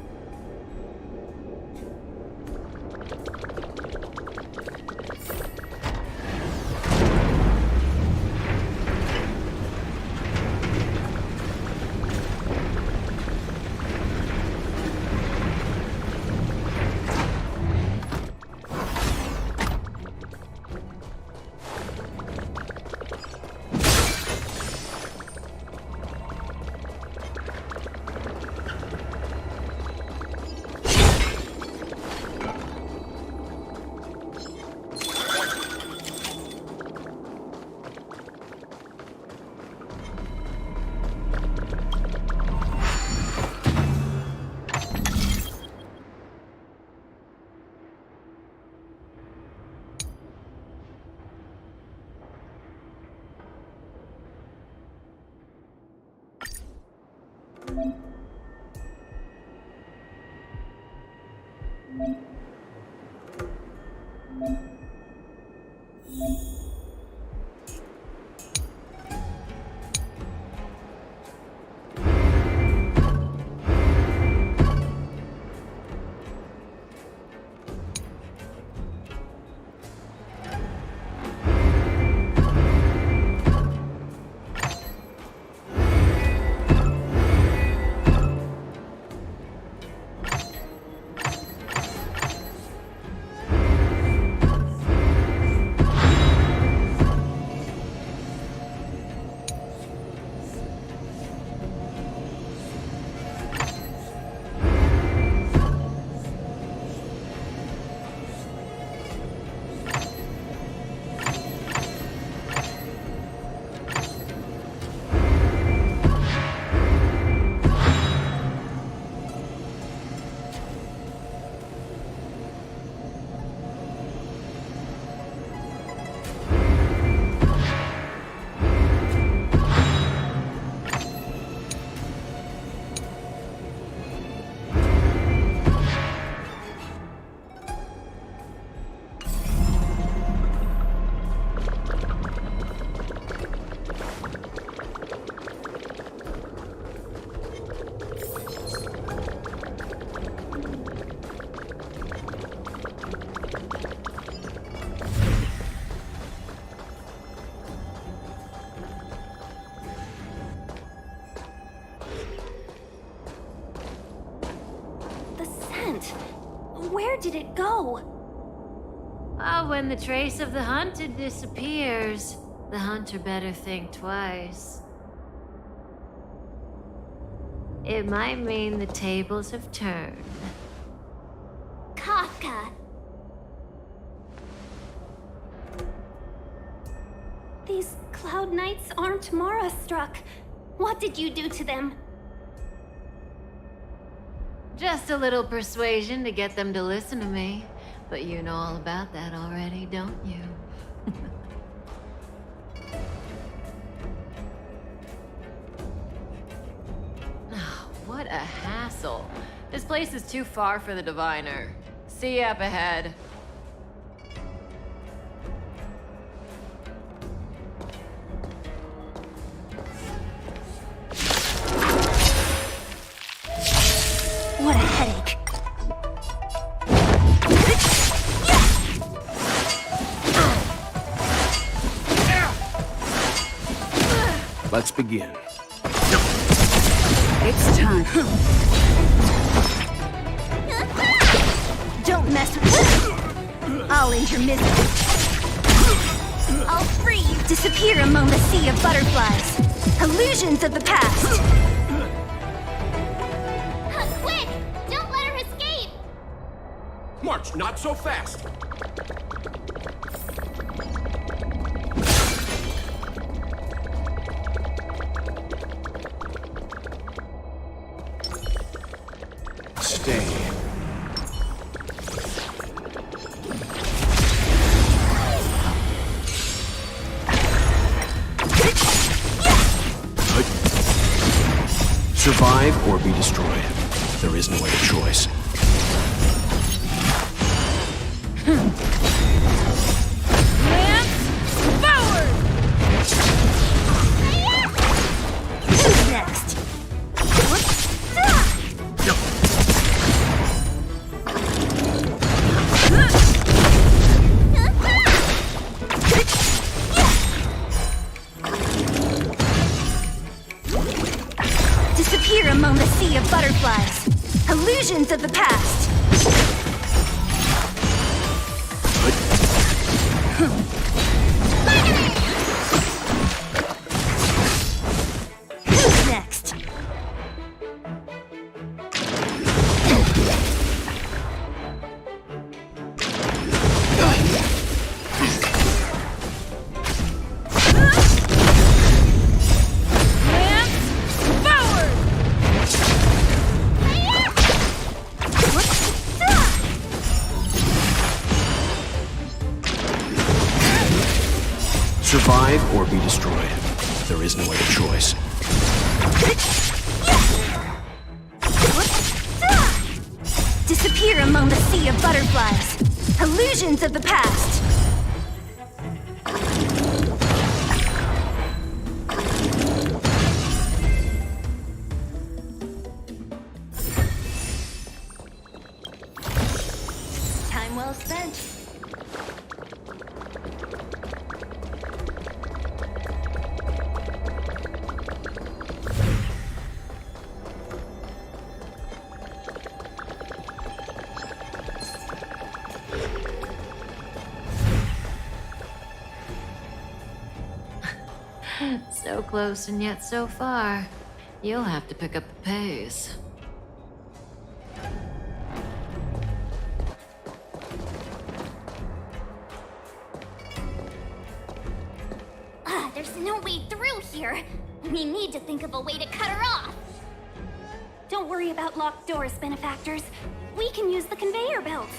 Where did it go? When the trace of the hunted disappears, the hunter better think twice. It might mean the tables have turned. Kafka! These Cloud Knights aren't Mara struck. What did you do to them? Just a little persuasion to get them to listen to me. But you know all about that already, don't you? Oh, what a hassle. This place is too far for the diviner. See you up ahead. What a headache. Let's begin. It's time. Don't mess with me. I'll end your misery. I'll free you. Disappear among the sea of butterflies. Illusions of the past. Quick! Don't let her escape! March, not so fast! Stay. Survive or be destroyed. There is no other choice. Who's next? Disappear among the sea of butterflies. Illusions of the past. Who's next? Survive or be destroyed. There is no other choice. Disappear among the sea of butterflies. Illusions of the past. Time well spent. So close and yet so far. You'll have to pick up the pace. There's no way through here. We need to think of a way to cut her off. Don't worry about locked doors, benefactors. We can use the conveyor belts.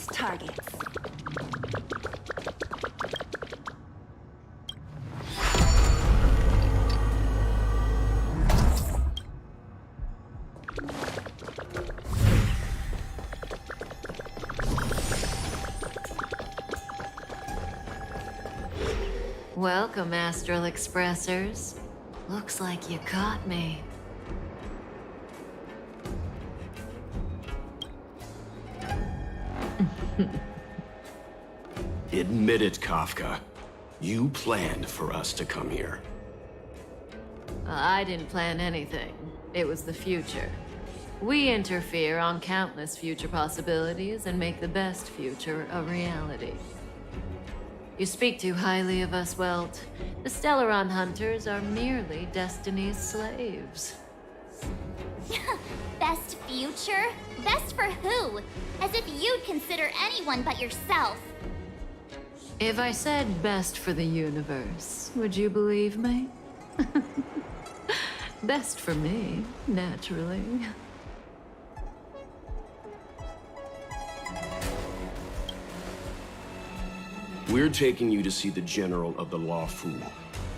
next targets. Welcome, Astral Expressors. Looks like you caught me. Admit it, Kafka. You planned for us to come here. I didn't plan anything. It was the future. We interfere on countless future possibilities and make the best future a reality. You speak too highly of us, Welt. The Stellaron Hunters are merely Destiny's slaves. Best future? Best for who? As if you'd consider anyone but yourself. If I said best for the universe, would you believe me? Best for me, naturally. We're taking you to see the General of the Law Fu.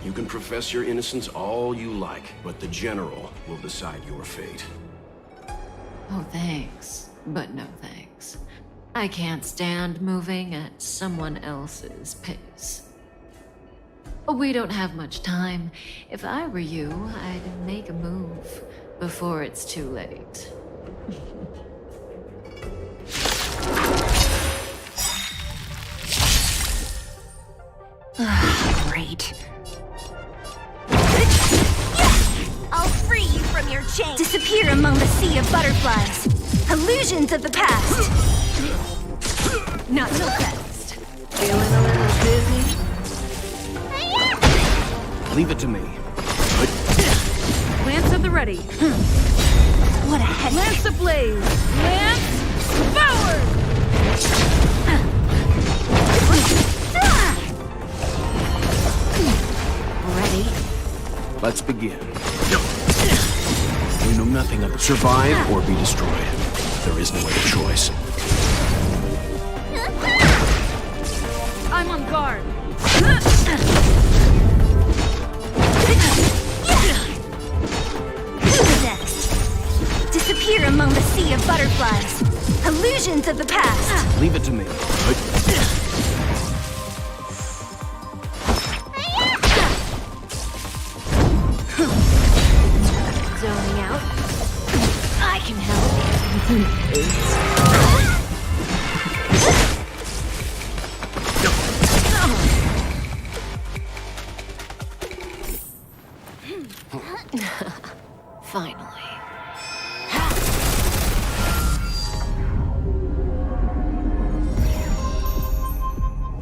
You can profess your innocence all you like, but the General will decide your fate. Oh, thanks. But no thanks. I can't stand moving at someone else's pace. We don't have much time. If I were you, I'd make a move before it's too late. Great. I'll free you from your chain. Disappear among the sea of butterflies. Illusions of the past. Not so fast. Feeling a little dizzy? Leave it to me. Lance at the ready. What a head. Lance ablaze. Lance forward! Ready? Let's begin. We know nothing of survive or be destroyed. There is no other choice. I'm on guard. Who's next? Disappear among the sea of butterflies. Illusions of the past. Leave it to me. Zoning out. I can help. Finally.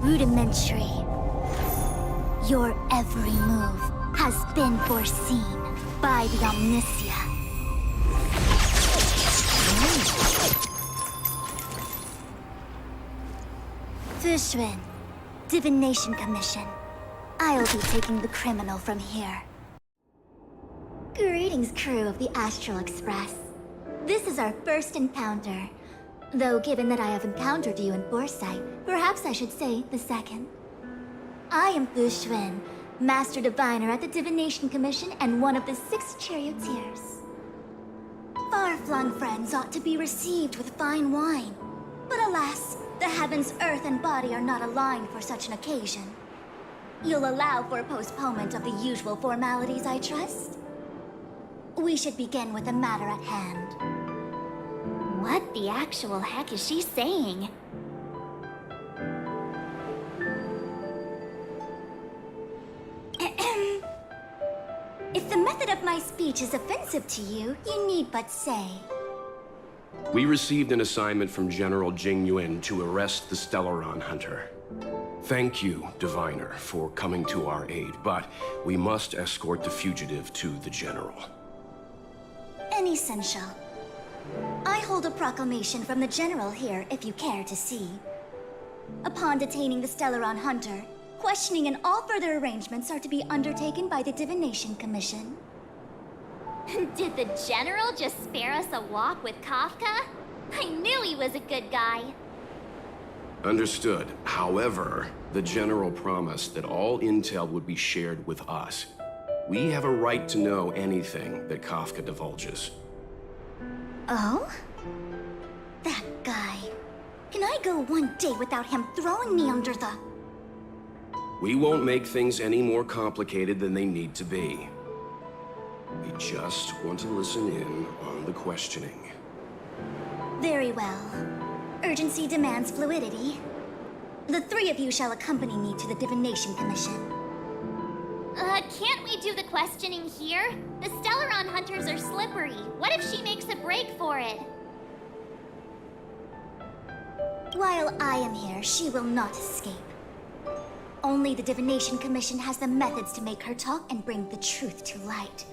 Rudimentary. Your every move has been foreseen by the Omniscia. Fushun, Divination Commission. I'll be taking the criminal from here. Greetings, crew of the Astral Express. This is our first encounter. Though given that I have encountered you in Foresight, perhaps I should say the second. I am Fushun, Master Diviner at the Divination Commission and one of the 6 charioteers. Far-flung friends ought to be received with fine wine. But alas, the heavens, earth, and body are not aligned for such an occasion. You'll allow for a postponement of the usual formalities, I trust? We should begin with the matter at hand. What the actual heck is she saying? If the method of my speech is offensive to you, you need but say. We received an assignment from General Jing Yuan to arrest the Stellaron Hunter. Thank you, Diviner, for coming to our aid, but we must escort the fugitive to the General. Essential. I hold a proclamation from the General here, if you care to see. Upon detaining the Stellaron Hunter, questioning and all further arrangements are to be undertaken by the Divination Commission. Did the General just spare us a walk with Kafka? I knew he was a good guy. Understood. However, the General promised that all intel would be shared with us. We have a right to know anything that Kafka divulges. Oh? That guy. Can I go one day without him throwing me under the... We won't make things any more complicated than they need to be. We just want to listen in on the questioning. Very well. Urgency demands fluidity. The three of you shall accompany me to the Divination Commission. Can't we do the questioning here? The Stellaron hunters are slippery. What if she makes a break for it? While I am here, she will not escape. Only the Divination Commission has the methods to make her talk and bring the truth to light.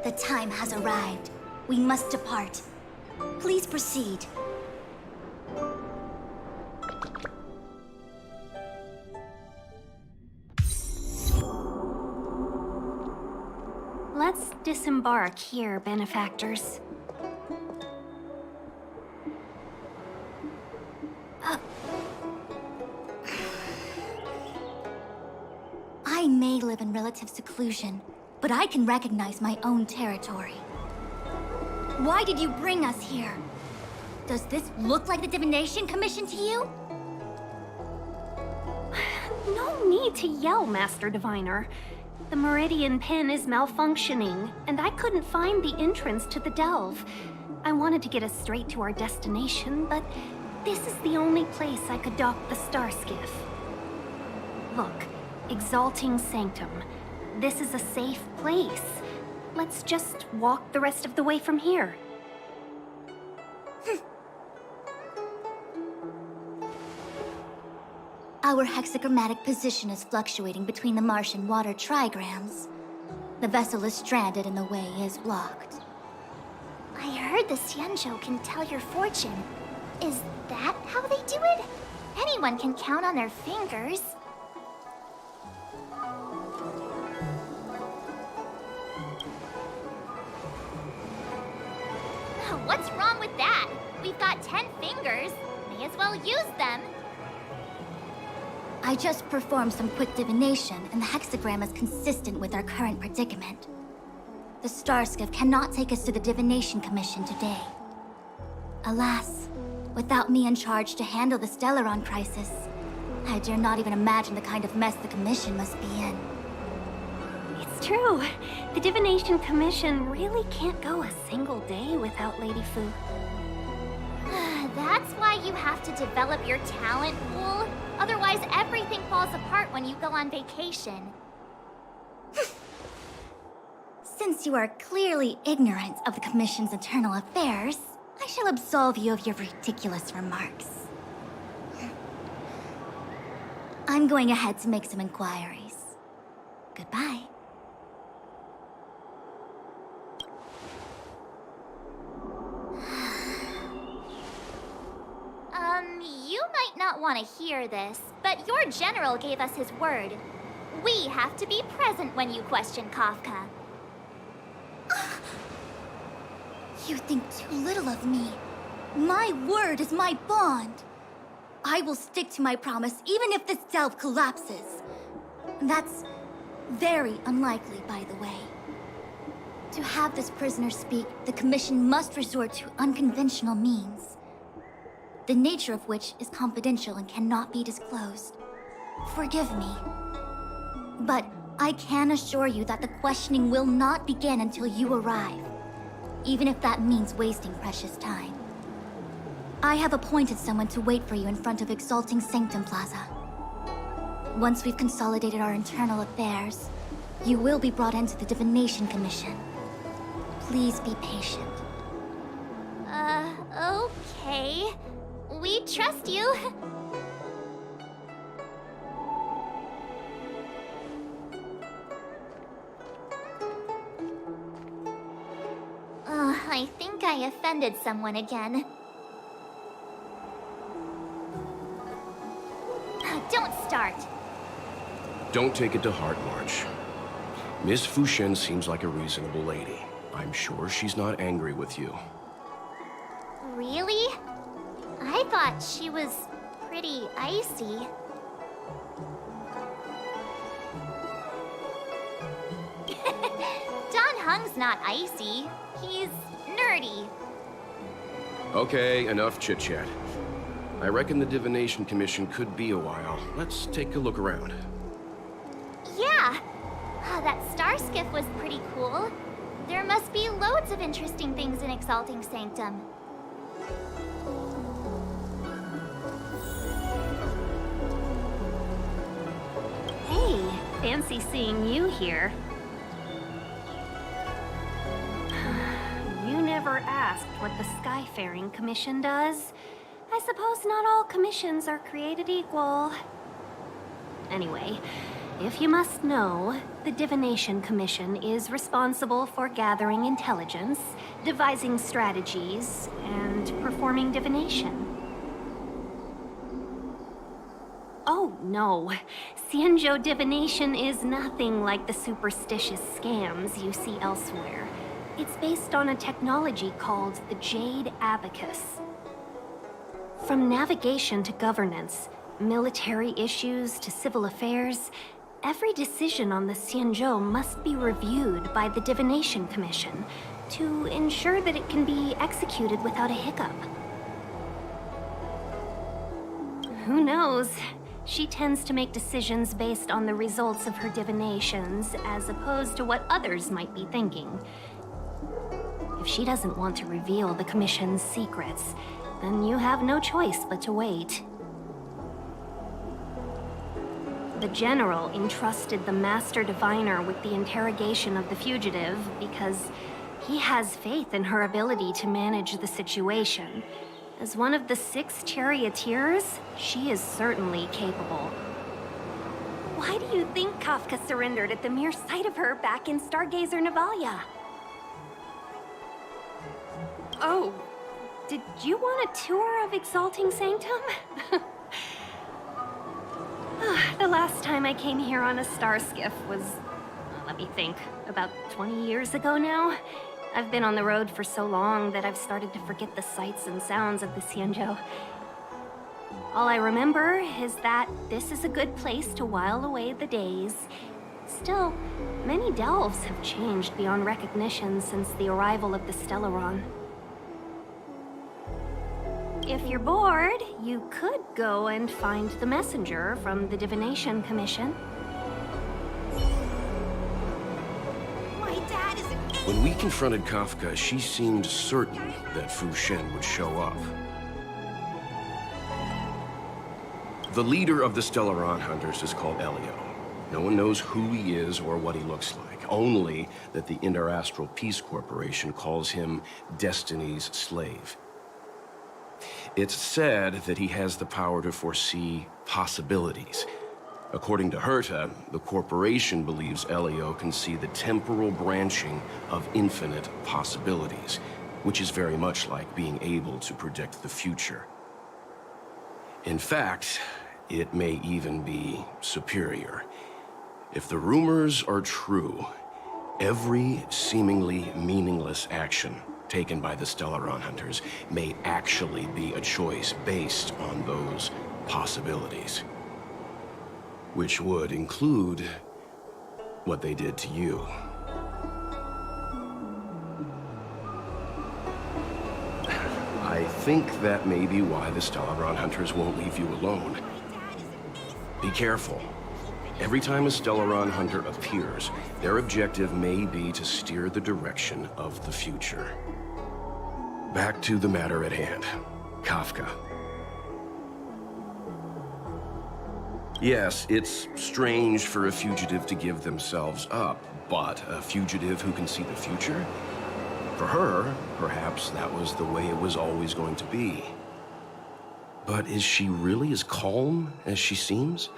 The time has arrived. We must depart. Please proceed. Let's disembark here, benefactors. I may live in relative seclusion, but I can recognize my own territory. Why did you bring us here? Does this look like the Divination Commission to you? No need to yell, Master Diviner. The Meridian pin is malfunctioning, and I couldn't find the entrance to the delve. I wanted to get us straight to our destination, but this is the only place I could dock the star skiff. Look, Exalting Sanctum. This is a safe place. Let's just walk the rest of the way from here. Our hexagrammatic position is fluctuating between the Martian water trigrams. The vessel is stranded and the way is blocked. I heard the Xianzhou can tell your fortune. Is that how they do it? Anyone can count on their fingers. What's wrong with that? We've got 10 fingers. May as well use them. I just performed some quick divination, and the hexagram is consistent with our current predicament. The Starskiff cannot take us to the Divination Commission today. Alas, without me in charge to handle the Stellaron crisis, I dare not even imagine the kind of mess the Commission must be in. It's true. The Divination Commission really can't go a single day without Lady Fu. That's why you have to develop your talent pool. Otherwise, everything falls apart when you go on vacation. Since you are clearly ignorant of the Commission's internal affairs, I shall absolve you of your ridiculous remarks. I'm going ahead to make some inquiries. Goodbye. You might not want to hear this, but your general gave us his word. We have to be present when you question Kafka. You think too little of me. My word is my bond. I will stick to my promise even if this delve collapses. That's very unlikely, by the way. To have this prisoner speak, the Commission must resort to unconventional means, the nature of which is confidential and cannot be disclosed. Forgive me. But I can assure you that the questioning will not begin until you arrive, even if that means wasting precious time. I have appointed someone to wait for you in front of Exalting Sanctum Plaza. Once we've consolidated our internal affairs, you will be brought into the Divination Commission. Please be patient. Okay. We trust you. I think I offended someone again. Don't start. Don't take it to heart, March. Miss Fushen seems like a reasonable lady. I'm sure she's not angry with you. Really? I thought she was pretty icy. Don Hung's not icy. He's nerdy. Okay, enough chit-chat. I reckon the Divination Commission could be a while. Let's take a look around. Yeah! That star skiff was pretty cool. There must be loads of interesting things in Exalting Sanctum. Hey, fancy seeing you here. You never asked what the Skyfaring Commission does. I suppose not all commissions are created equal. Anyway, if you must know, the Divination Commission is responsible for gathering intelligence, devising strategies, and performing divination. Oh, no. Xianzhou divination is nothing like the superstitious scams you see elsewhere. It's based on a technology called the Jade Abacus. From navigation to governance, military issues to civil affairs, every decision on the Xianzhou must be reviewed by the Divination Commission to ensure that it can be executed without a hiccup. Who knows? She tends to make decisions based on the results of her divinations, as opposed to what others might be thinking. If she doesn't want to reveal the Commission's secrets, then you have no choice but to wait. The General entrusted the Master Diviner with the interrogation of the fugitive because he has faith in her ability to manage the situation. As one of the 6 charioteers, she is certainly capable. Why do you think Kafka surrendered at the mere sight of her back in Stargazer Navalia? Oh, did you want a tour of Exalting Sanctum? The last time I came here on a star skiff was, let me think, about 20 years ago now. I've been on the road for so long that I've started to forget the sights and sounds of the Xianzhou. All I remember is that this is a good place to while away the days. Still, many delves have changed beyond recognition since the arrival of the Stellaron. If you're bored, you could go and find the messenger from the Divination Commission. My dad is an When we confronted Kafka, she seemed certain that Fu Shen would show up. The leader of the Stellaron Hunters is called Elio. No one knows who he is or what he looks like, only that the Interastral Peace Corporation calls him Destiny's slave. It's said that he has the power to foresee possibilities. According to Herta, the corporation believes Elio can see the temporal branching of infinite possibilities, which is very much like being able to predict the future. In fact, it may even be superior. If the rumors are true, every seemingly meaningless action taken by the Stellaron Hunters may actually be a choice based on those possibilities. Which would include what they did to you. I think that may be why the Stellaron Hunters won't leave you alone. Be careful. Every time a Stellaron Hunter appears, their objective may be to steer the direction of the future. Back to the matter at hand. Kafka. Yes, it's strange for a fugitive to give themselves up, but a fugitive who can see the future? For her, perhaps that was the way it was always going to be. But is she really as calm as she seems?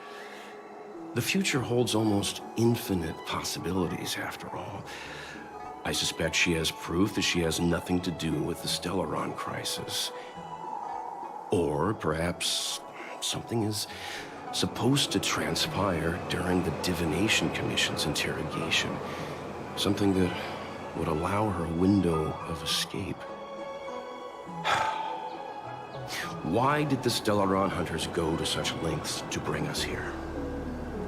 The future holds almost infinite possibilities, after all. I suspect she has proof that she has nothing to do with the Stellaron crisis. Or perhaps something is supposed to transpire during the Divination Commission's interrogation. Something that would allow her a window of escape. Why did the Stellaron hunters go to such lengths to bring us here?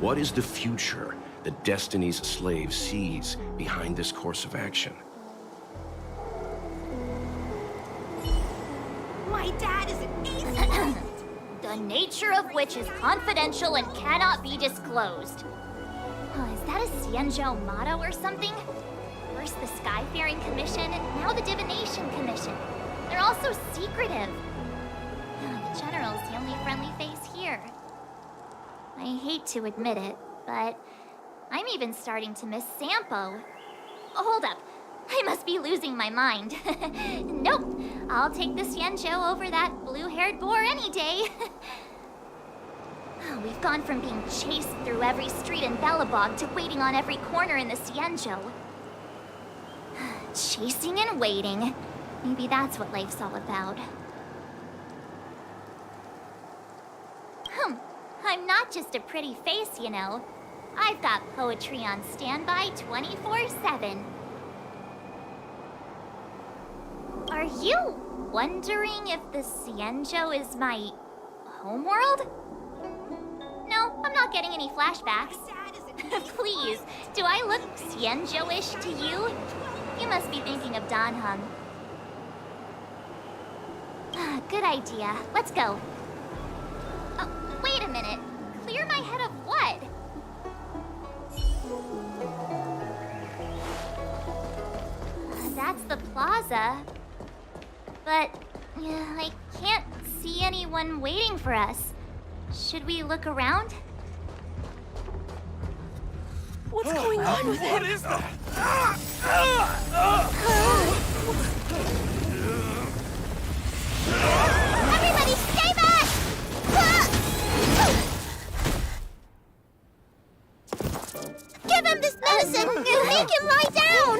What is the future that Destiny's slave sees behind this course of action? My dad is an ace. The nature of which is confidential and cannot be disclosed. Oh, is that a Xianzhou motto or something? First the Skyfaring Commission, now the Divination Commission. They're all so secretive. The General's the only friendly face here. I hate to admit it, but I'm even starting to miss Sampo. Oh, hold up. I must be losing my mind. Nope. I'll take the Xianzhou over that blue-haired boar any day. We've gone from being chased through every street in Belobog to waiting on every corner in the Xianzhou. Chasing and waiting. Maybe that's what life's all about. I'm not just a pretty face, you know. I've got poetry on standby 24/7. Are you wondering if the Xianzhou is my homeworld? No, I'm not getting any flashbacks. Please, do I look Xianzhou-ish to you? You must be thinking of Danheng. Good idea. Let's go. Oh, wait a minute. Clear my head of what? That's the plaza. But I can't see anyone waiting for us. Should we look around? What's going on with What him? is that? Everybody stay back! Give him this medicine and make him lie down!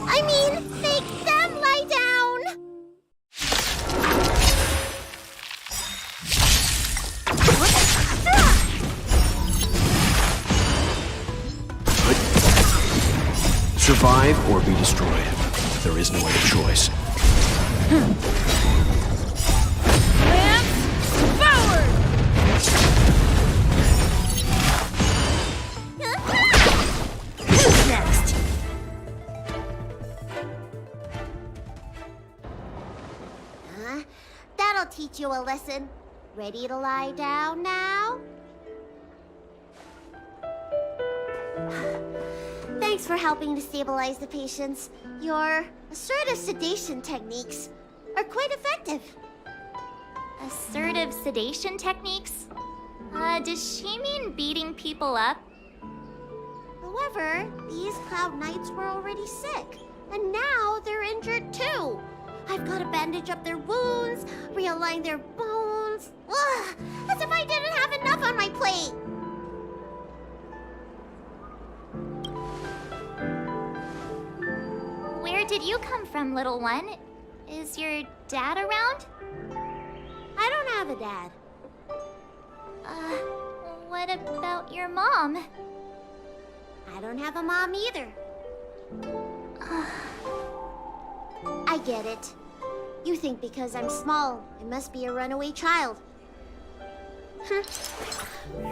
I mean, make them lie down! Survive or be destroyed. There is no other choice. Who's next? That'll teach you a lesson. Ready to lie down now? Thanks for helping to stabilize the patients. Your assertive sedation techniques are quite effective. Assertive sedation techniques? Does she mean beating people up? However, these Cloud Knights were already sick, and now they're injured too. I've got to bandage up their wounds, realign their bones. Ugh, as if I didn't have enough on my plate. Where did you come from, little one? Is your dad around? I don't have a dad. What about your mom? I don't have a mom either. I get it. You think because I'm small, I must be a runaway child.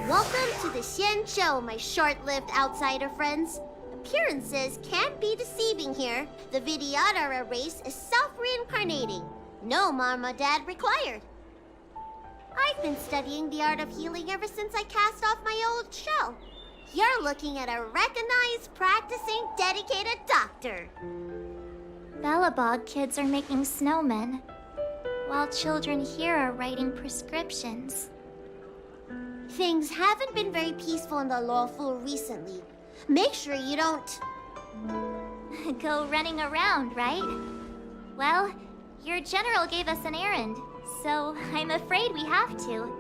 Welcome to the Xianzhou, my short-lived outsider friends. Appearances can be deceiving here. The Vidyadhara race is self-reincarnating. No mom or dad required. I've been studying the art of healing ever since I cast off my old shell. You're looking at a recognized, practicing, dedicated doctor. Belobog kids are making snowmen, while children here are writing prescriptions. Things haven't been very peaceful in the Lawful recently. Make sure you don't... Go running around, right? Well, your general gave us an errand, so I'm afraid we have to.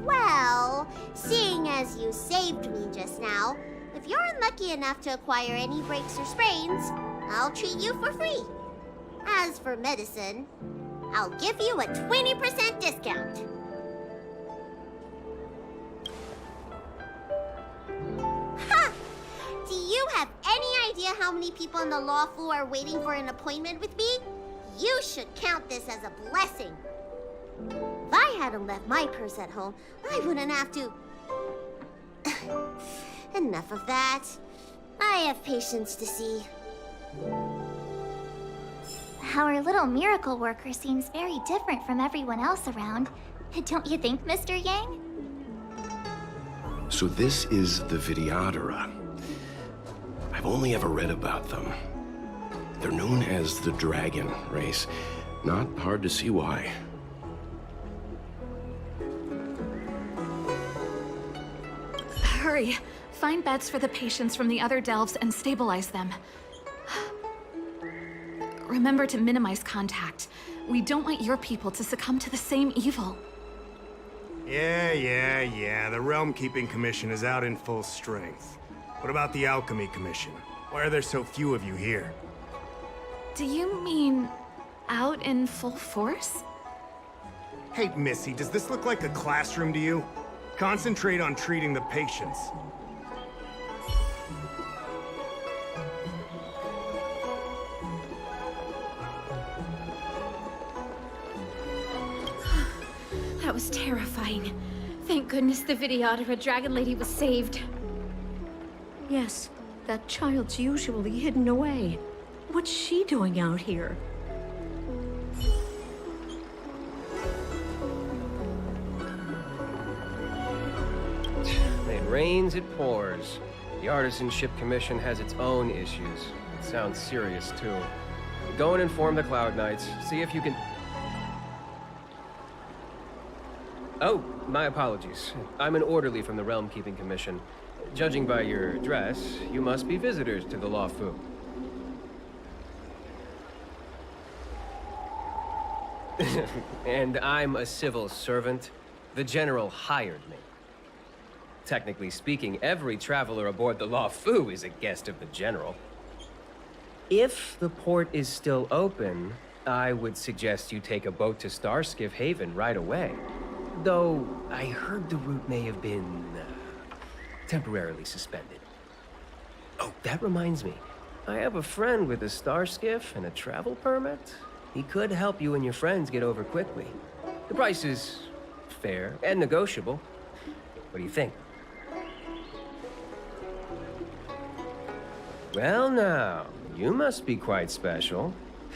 Well, seeing as you saved me just now, if you're unlucky enough to acquire any breaks or sprains, I'll treat you for free. As for medicine, I'll give you a 20% discount. Ha! Do you have any idea how many people in the Law Fu are waiting for an appointment with me? You should count this as a blessing. If I hadn't left my purse at home, I wouldn't have to... Enough of that. I have patience to see. Our little miracle worker seems very different from everyone else around. Don't you think, Mr. Yang? So this is the Vidyadhara. I've only ever read about them. They're known as the Dragon race. Not hard to see why. Hurry! Find beds for the patients from the other delves and stabilize them. Remember to minimize contact. We don't want your people to succumb to the same evil. Yeah. The Realm Keeping Commission is out in full strength. What about the Alchemy Commission? Why are there so few of you here? Do you mean out in full force? Hey, Missy, does this look like a classroom to you? Concentrate on treating the patients. That was terrifying. Thank goodness the Vidyadhara Dragon Lady was saved. Yes, that child's usually hidden away. What's she doing out here? It rains, it pours. The Artisanship Commission has its own issues. It sounds serious, too. Go and inform the Cloud Knights. See if you can... Oh, my apologies. I'm an orderly from the Realm Keeping Commission. Judging by your dress, you must be visitors to the Law Fu. And I'm a civil servant. The General hired me. Technically speaking, every traveler aboard the Law Fu is a guest of the General. If the port is still open, I would suggest you take a boat to Starskiff Haven right away. Though, I heard the route may have been temporarily suspended. Oh, that reminds me. I have a friend with a Starskiff and a travel permit. He could help you and your friends get over quickly. The price is fair and negotiable. What do you think? Well now, you must be quite special.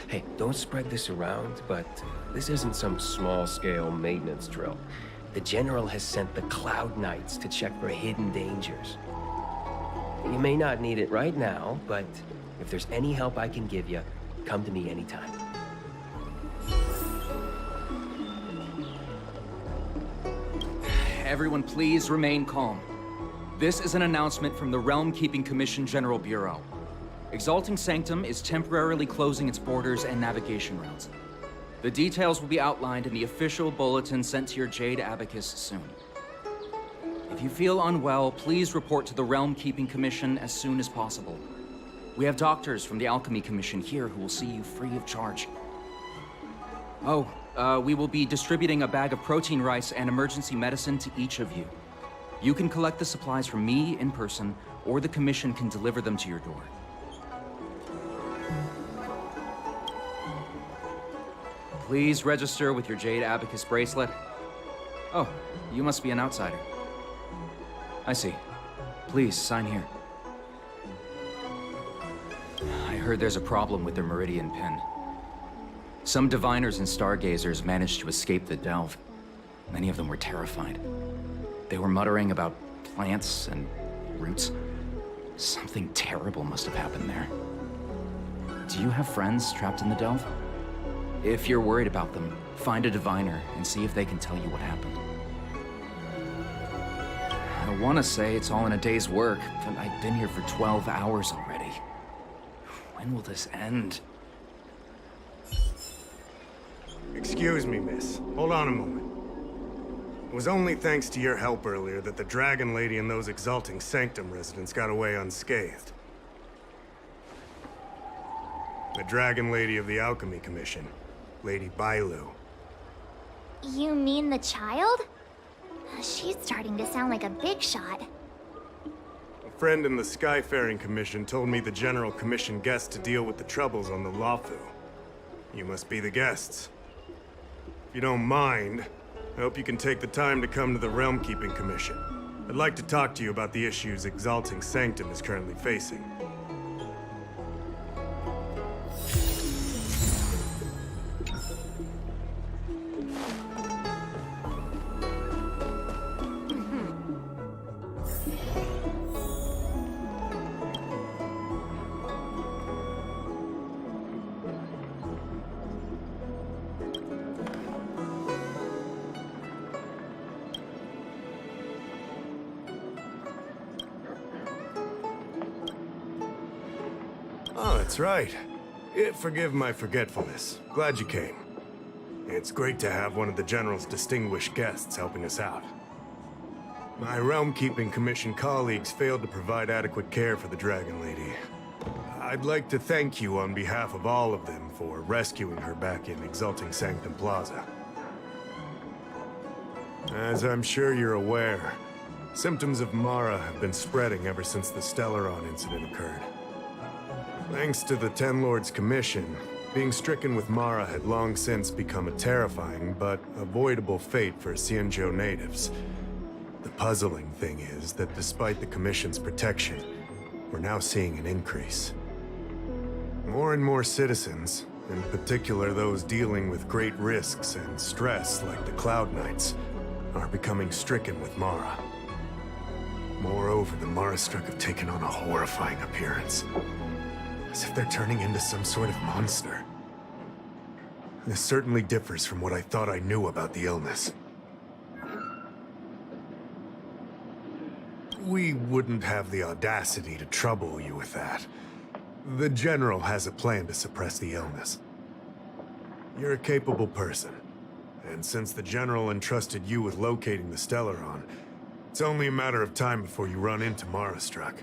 Hey, don't spread this around, but this isn't some small-scale maintenance drill. The General has sent the Cloud Knights to check for hidden dangers. You may not need it right now, but if there's any help I can give you, come to me anytime. Everyone please remain calm. This is an announcement from the Realm Keeping Commission General Bureau. Exalting Sanctum is temporarily closing its borders and navigation routes. The details will be outlined in the official bulletin sent to your Jade Abacus soon. If you feel unwell, please report to the Realm Keeping Commission as soon as possible. We have doctors from the Alchemy Commission here who will see you free of charge. Oh, we will be distributing a bag of protein rice and emergency medicine to each of you. You can collect the supplies from me in person, or the Commission can deliver them to your door. Please register with your Jade Abacus bracelet. Oh, you must be an outsider. I see. Please, sign here. I heard there's a problem with their Meridian pin. Some diviners and stargazers managed to escape the delve. Many of them were terrified. They were muttering about plants and roots. Something terrible must have happened there. Do you have friends trapped in the delve? If you're worried about them, find a diviner and see if they can tell you what happened. I want to say it's all in a day's work, but I've been here for 12 hours already. When will this end? Excuse me, miss. Hold on a moment. It was only thanks to your help earlier that the Dragon Lady and those Exalting Sanctum residents got away unscathed. The Dragon Lady of the Alchemy Commission, Lady Bailu. You mean the child? She's starting to sound like a big shot. Friend in the Skyfaring Commission told me the General commissioned guests to deal with the troubles on the Lawfu. You must be the guests. If you don't mind, I hope you can take the time to come to the Realm Keeping Commission. I'd like to talk to you about the issues Exalting Sanctum is currently facing. Oh, that's right. Forgive my forgetfulness. Glad you came. It's great to have one of the General's distinguished guests helping us out. My Realm Keeping Commission colleagues failed to provide adequate care for the Dragon Lady. I'd like to thank you on behalf of all of them for rescuing her back in Exalting Sanctum Plaza. As I'm sure you're aware, symptoms of Mara have been spreading ever since the Stellaron incident occurred. Thanks to the Ten Lords' Commission, being stricken with Mara had long since become a terrifying but avoidable fate for Xianzhou natives. The puzzling thing is that despite the Commission's protection, we're now seeing an increase. More and more citizens, in particular those dealing with great risks and stress like the Cloud Knights, are becoming stricken with Mara. Moreover, the Mara-struck have taken on a horrifying appearance. As if they're turning into some sort of monster. This certainly differs from what I thought I knew about the illness. We wouldn't have the audacity to trouble you with that. The General has a plan to suppress the illness. You're a capable person, and since the General entrusted you with locating the Stellaron, it's only a matter of time before you run into Mara-struck.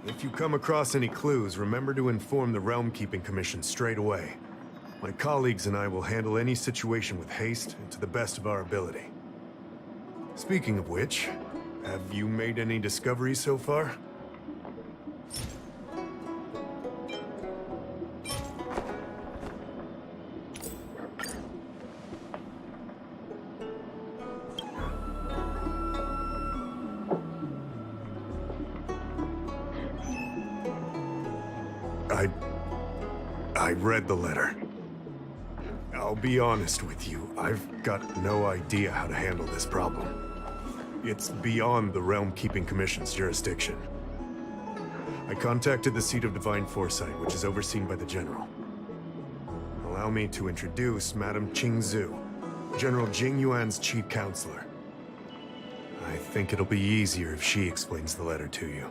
If you come across any clues, remember to inform the Realm Keeping Commission straight away. My colleagues and I will handle any situation with haste and to the best of our ability. Speaking of which, have you made any discoveries so far? I read the letter. I'll be honest with you, I've got no idea how to handle this problem. It's beyond the Realm Keeping Commission's jurisdiction. I contacted the Seat of Divine Foresight, which is overseen by the General. Allow me to introduce Madame Xianzhou, General Jing Yuan's chief counselor. I think it'll be easier if she explains the letter to you.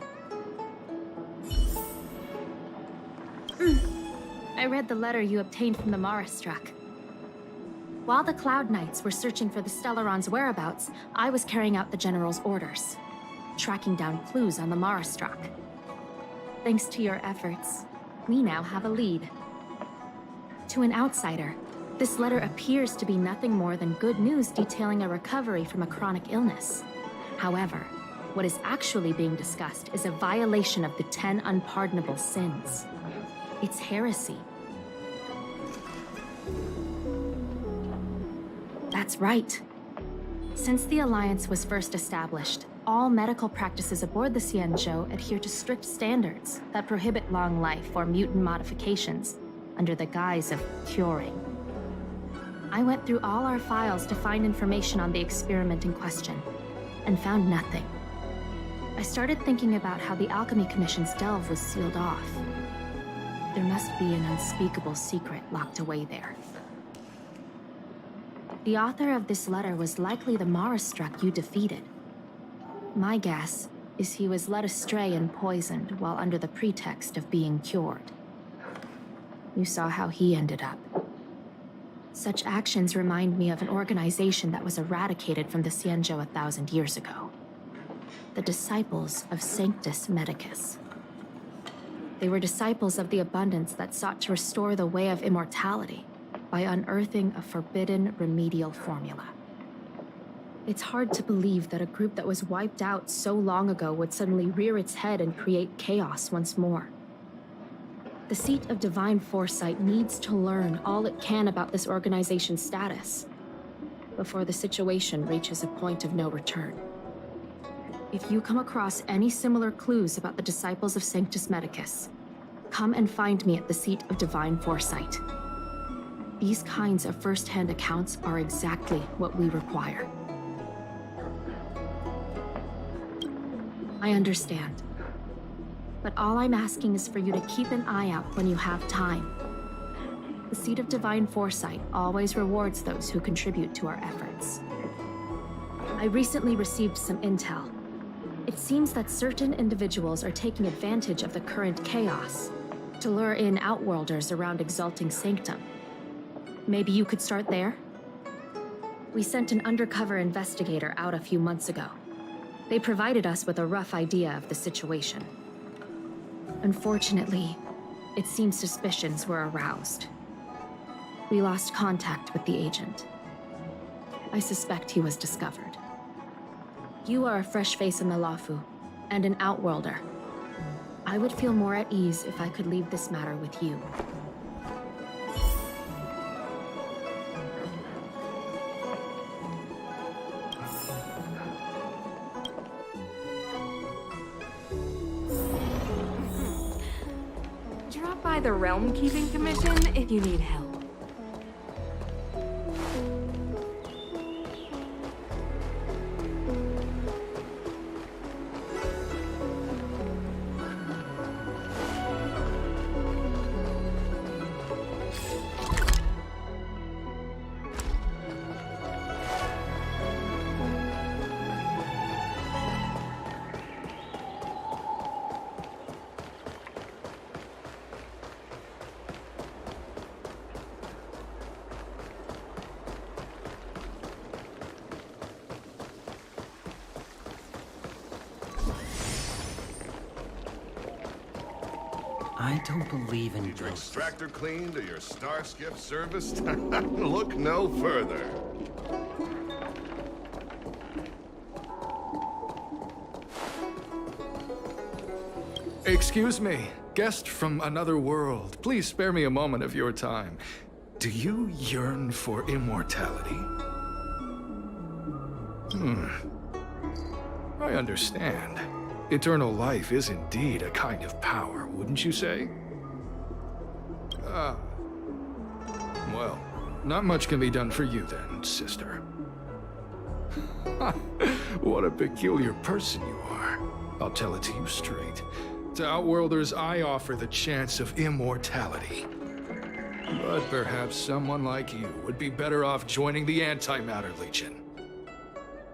I read the letter you obtained from the Mara-struck. While the Cloud Knights were searching for the Stellaron's whereabouts, I was carrying out the General's orders, tracking down clues on the Mara-struck. Thanks to your efforts, we now have a lead. To an outsider, this letter appears to be nothing more than good news detailing a recovery from a chronic illness. However, what is actually being discussed is a violation of the 10 unpardonable sins. It's heresy. That's right. Since the Alliance was first established, all medical practices aboard the Xianzhou adhere to strict standards that prohibit long life or mutant modifications under the guise of curing. I went through all our files to find information on the experiment in question, and found nothing. I started thinking about how the Alchemy Commission's delve was sealed off. There must be an unspeakable secret locked away there. The author of this letter was likely the Mara-struck you defeated. My guess is he was led astray and poisoned while under the pretext of being cured. You saw how he ended up. Such actions remind me of an organization that was eradicated from the Xianzhou 1,000 years ago. The Disciples of Sanctus Medicus. They were disciples of the abundance that sought to restore the way of immortality by unearthing a forbidden remedial formula. It's hard to believe that a group that was wiped out so long ago would suddenly rear its head and create chaos once more. The seat of divine foresight needs to learn all it can about this organization's status before the situation reaches a point of no return. If you come across any similar clues about the disciples of Sanctus Medicus, come and find me at the seat of divine foresight. These kinds of first-hand accounts are exactly what we require. I understand. But all I'm asking is for you to keep an eye out when you have time. The seat of divine foresight always rewards those who contribute to our efforts. I recently received some intel. It seems that certain individuals are taking advantage of the current chaos to lure in outworlders around Exalting Sanctum. Maybe you could start there? We sent an undercover investigator out a few months ago. They provided us with a rough idea of the situation. Unfortunately, it seems suspicions were aroused. We lost contact with the agent. I suspect he was discovered. You are a fresh face in the Lafu, and an outworlder. I would feel more at ease if I could leave this matter with you. Drop by the Realm Keeping Commission if you need help. I don't believe in Your extractor cleaned or your star skip serviced? Look no further. Excuse me, guest from another world. Please spare me a moment of your time. Do you yearn for immortality? I understand. Eternal life is indeed a kind of power, wouldn't you say? Well, not much can be done for you then, sister. What a peculiar person you are. I'll tell it to you straight. To Outworlders, I offer the chance of immortality. But perhaps someone like you would be better off joining the Antimatter Legion.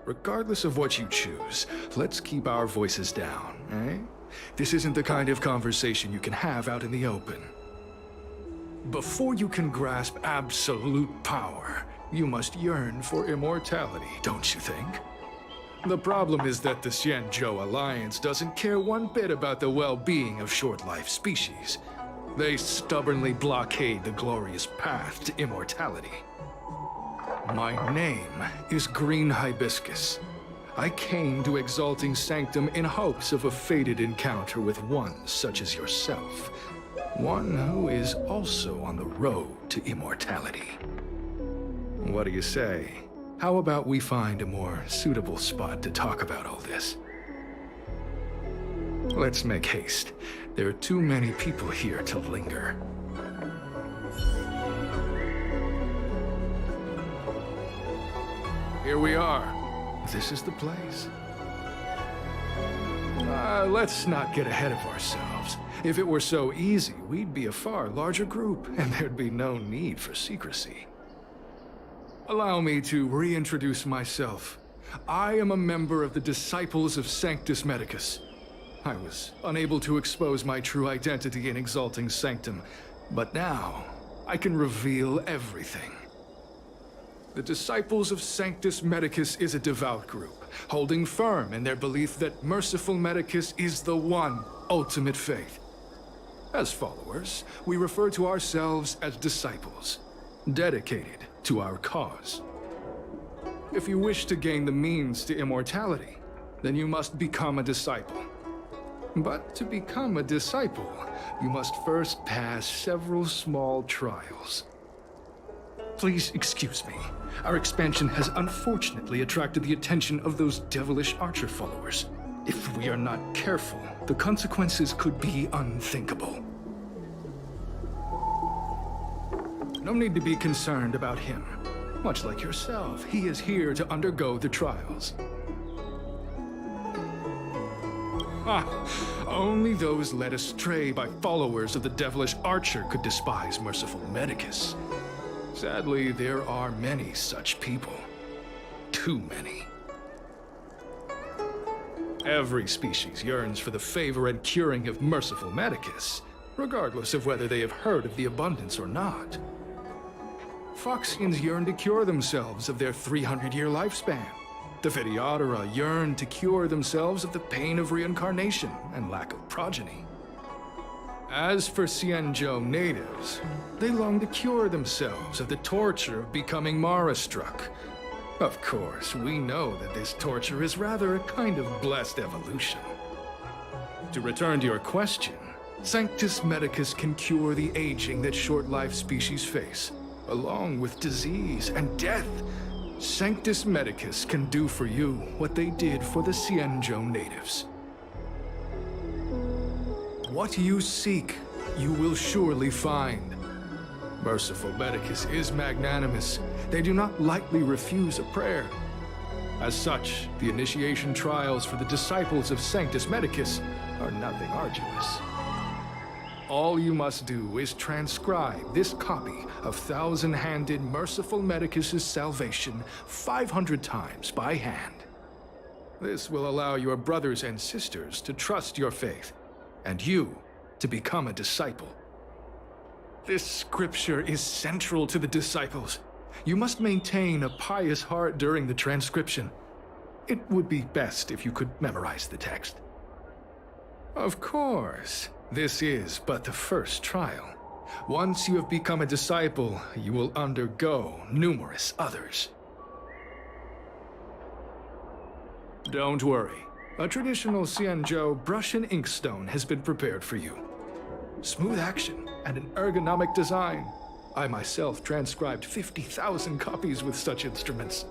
Regardless of what you choose, let's keep our voices down, eh? This isn't the kind of conversation you can have out in the open. Before you can grasp absolute power, you must yearn for immortality, don't you think? The problem is that the Xianzhou Alliance doesn't care one bit about the well-being of short-life species. They stubbornly blockade the glorious path to immortality. My name is Green Hibiscus. I came to Exalting Sanctum in hopes of a fated encounter with one such as yourself. One who is also on the road to immortality. What do you say? How about we find a more suitable spot to talk about all this? Let's make haste. There are too many people here to linger. Here we are. This is the place. Let's not get ahead of ourselves. If it were so easy, we'd be a far larger group, and there'd be no need for secrecy. Allow me to reintroduce myself. I am a member of the Disciples of Sanctus Medicus. I was unable to expose my true identity in Exalting Sanctum, but now I can reveal everything. The Disciples of Sanctus Medicus is a devout group, holding firm in their belief that merciful Medicus is the one ultimate faith. As followers, we refer to ourselves as disciples, dedicated to our cause. If you wish to gain the means to immortality, then you must become a disciple. But to become a disciple, you must first pass several small trials. Please excuse me. Our expansion has unfortunately attracted the attention of those devilish archer followers. If we are not careful, the consequences could be unthinkable. No need to be concerned about him. Much like yourself, he is here to undergo the trials. Only those led astray by followers of the devilish archer could despise merciful Medicus. Sadly, there are many such people. Too many. Every species yearns for the favor and curing of merciful Medicus, regardless of whether they have heard of the abundance or not. Foxians yearn to cure themselves of their 300-year lifespan. The Videodora yearn to cure themselves of the pain of reincarnation and lack of progeny. As for Xianzhou natives, they long to cure themselves of the torture of becoming Mara-struck. Of course, we know that this torture is rather a kind of blessed evolution. To return to your question, Sanctus Medicus can cure the aging that short-lived species face, along with disease and death. Sanctus Medicus can do for you what they did for the Xianzhou natives. What you seek, you will surely find. Merciful Medicus is magnanimous. They do not lightly refuse a prayer. As such, the initiation trials for the disciples of Sanctus Medicus are nothing arduous. All you must do is transcribe this copy of Thousand-Handed Merciful Medicus's Salvation 500 times by hand. This will allow your brothers and sisters to trust your faith, and you to become a disciple. This scripture is central to the disciples. You must maintain a pious heart during the transcription. It would be best if you could memorize the text. Of course. This is but the first trial. Once you have become a disciple, you will undergo numerous others. Don't worry. A traditional Xianzhou brush and inkstone has been prepared for you. Smooth action and an ergonomic design. I myself transcribed 50,000 copies with such instruments.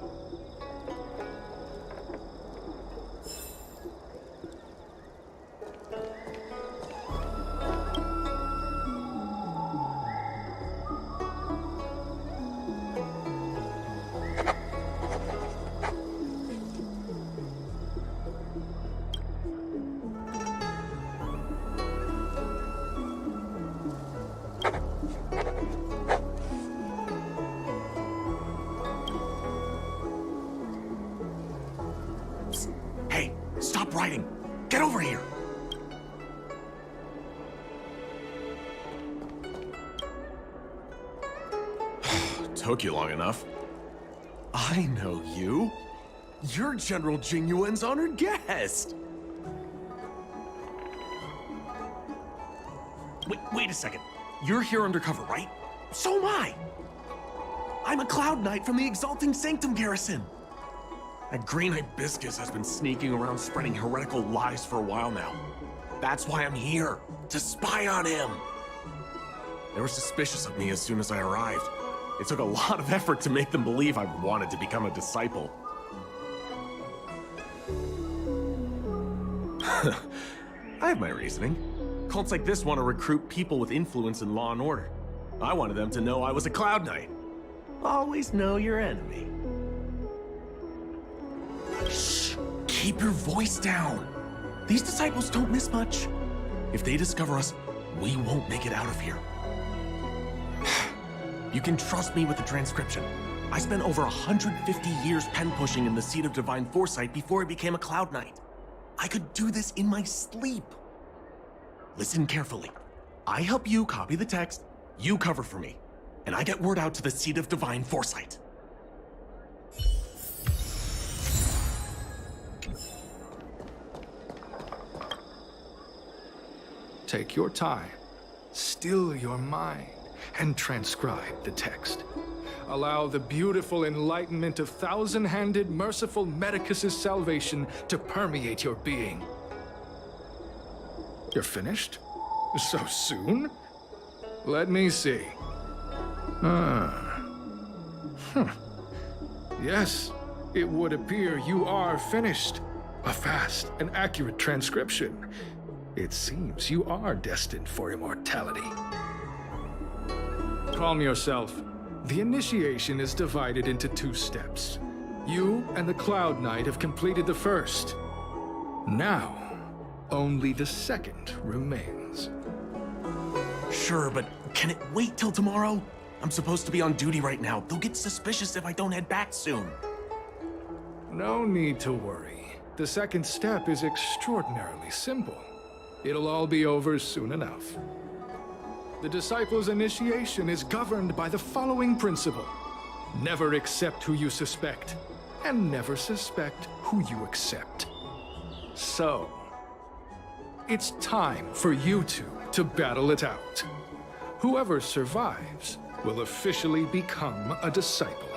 Stop writing! Get over here! Took you long enough. I know you. You're General Jing Yuan's honored guest. Wait a second. You're here undercover, right? So am I. I'm a Cloud Knight from the Exalting Sanctum garrison. That green hibiscus has been sneaking around spreading heretical lies for a while now. That's why I'm here, to spy on him. They were suspicious of me as soon as I arrived. It took a lot of effort to make them believe I wanted to become a disciple. I have my reasoning. Cults like this want to recruit people with influence in law and order. I wanted them to know I was a Cloud Knight. Always know your enemy. Shh! Keep your voice down. These disciples don't miss much. If they discover us, we won't make it out of here. You can trust me with the transcription. I spent over 150 years pen-pushing in the Seat of Divine Foresight before I became a Cloud Knight. I could do this in my sleep. Listen carefully. I help you copy the text, you cover for me, and I get word out to the Seat of Divine Foresight. Take your time, still your mind, and transcribe the text. Allow the beautiful enlightenment of thousand-handed, merciful Medicus's salvation to permeate your being. You're finished? So soon? Let me see. Yes, it would appear you are finished. A fast and accurate transcription. It seems you are destined for immortality. Calm yourself. The initiation is divided into 2 steps. You and the Cloud Knight have completed the first. Now, only the second remains. Sure, but can it wait till tomorrow? I'm supposed to be on duty right now. They'll get suspicious if I don't head back soon. No need to worry. The second step is extraordinarily simple. It'll all be over soon enough. The disciple's initiation is governed by the following principle. Never accept who you suspect, and never suspect who you accept. So, it's time for you two to battle it out. Whoever survives will officially become a disciple.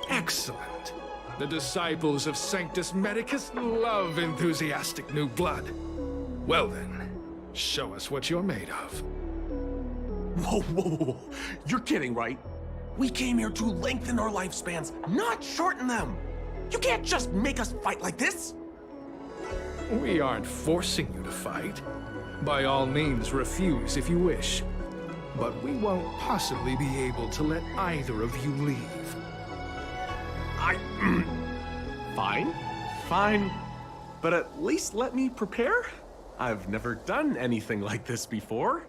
Excellent. The disciples of Sanctus Medicus love enthusiastic new blood. Well then, show us what you're made of. Whoa. You're kidding, right? We came here to lengthen our lifespans, not shorten them. You can't just make us fight like this. We aren't forcing you to fight. By all means, refuse if you wish. But we won't possibly be able to let either of you leave. Fine. But at least let me prepare. I've never done anything like this before.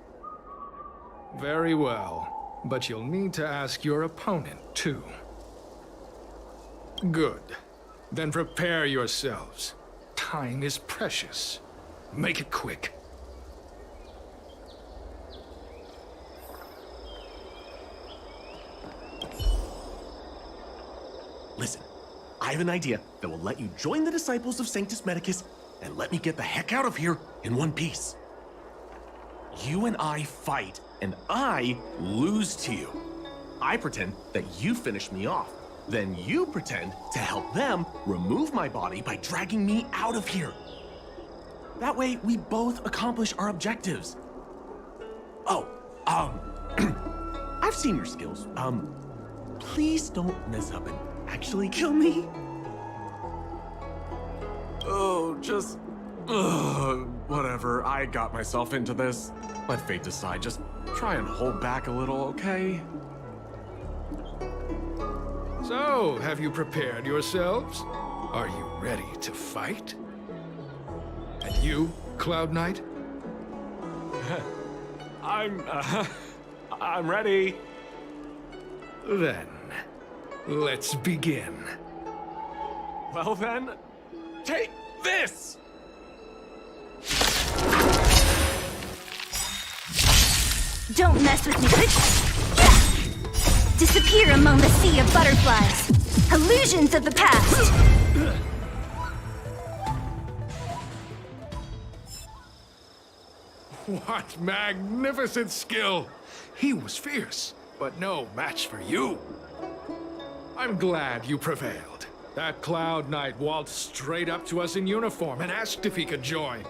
Very well. But you'll need to ask your opponent, too. Good. Then prepare yourselves. Time is precious. Make it quick. Listen, I have an idea that will let you join the disciples of Sanctus Medicus and let me get the heck out of here in one piece. You and I fight, and I lose to you. I pretend that you finish me off. Then you pretend to help them remove my body by dragging me out of here. That way, we both accomplish our objectives. Oh, I've seen your skills. Please don't mess up and actually kill me. Oh, just... whatever. I got myself into this. Let fate decide. Just try and hold back a little, okay? So, have you prepared yourselves? Are you ready to fight? And you, Cloud Knight? I'm ready. Then, let's begin. Well then, take this! Don't mess with me. Disappear among the sea of butterflies. Illusions of the past. What magnificent skill! He was fierce, but no match for you. I'm glad you prevailed. That Cloud Knight waltzed straight up to us in uniform and asked if he could join.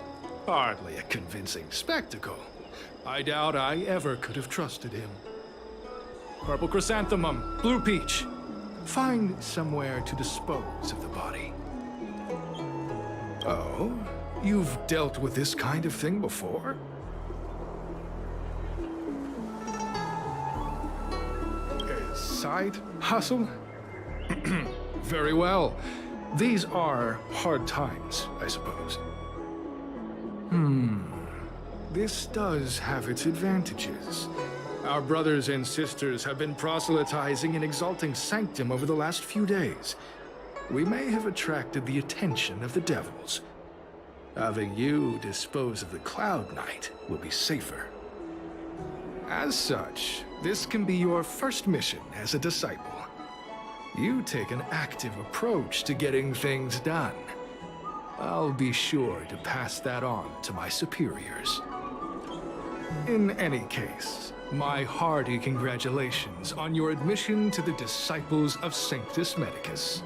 Hardly a convincing spectacle. I doubt I ever could have trusted him. Purple chrysanthemum, blue peach. Find somewhere to dispose of the body. Oh, you've dealt with this kind of thing before? A side hustle? Very well. These are hard times, I suppose. This does have its advantages. Our brothers and sisters have been proselytizing in Exalting Sanctum over the last few days. We may have attracted the attention of the devils. Having you dispose of the Cloud Knight will be safer. As such, this can be your first mission as a disciple. You take an active approach to getting things done. I'll be sure to pass that on to my superiors. In any case, my hearty congratulations on your admission to the Disciples of Sanctus Medicus.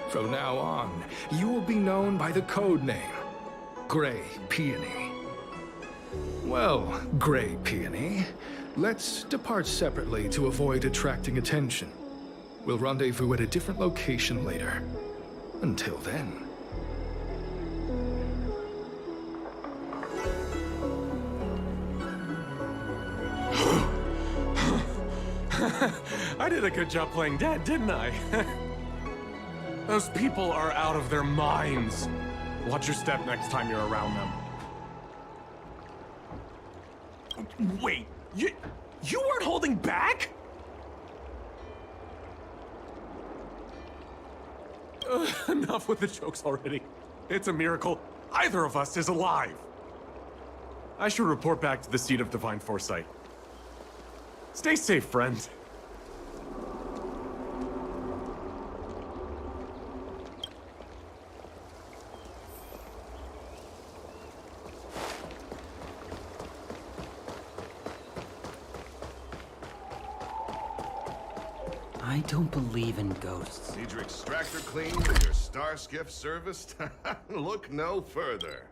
From now on, you will be known by the code name, Grey Peony. Well, Grey Peony, let's depart separately to avoid attracting attention. We'll rendezvous at a different location later. Until then. I did a good job playing dead, didn't I? Those people are out of their minds. Watch your step next time you're around them. Wait, you weren't holding back? Enough with the jokes already. It's a miracle either of us is alive. I should report back to the seat of divine foresight. Stay safe, friend. I don't believe in ghosts. Need your extractor cleaned and your star skiff serviced? Look no further.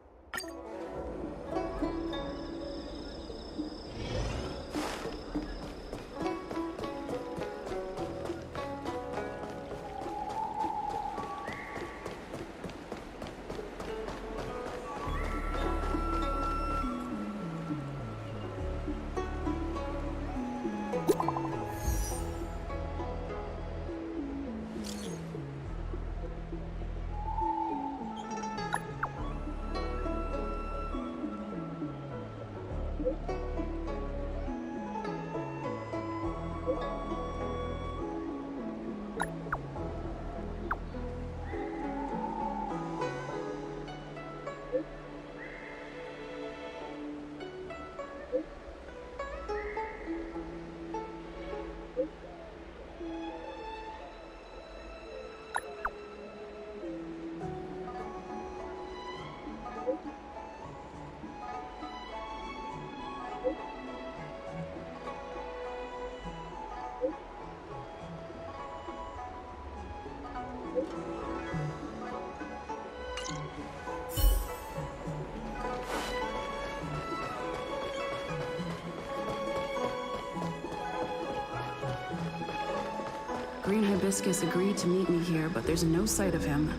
Green Hibiscus agreed to meet me here, but there's no sight of him.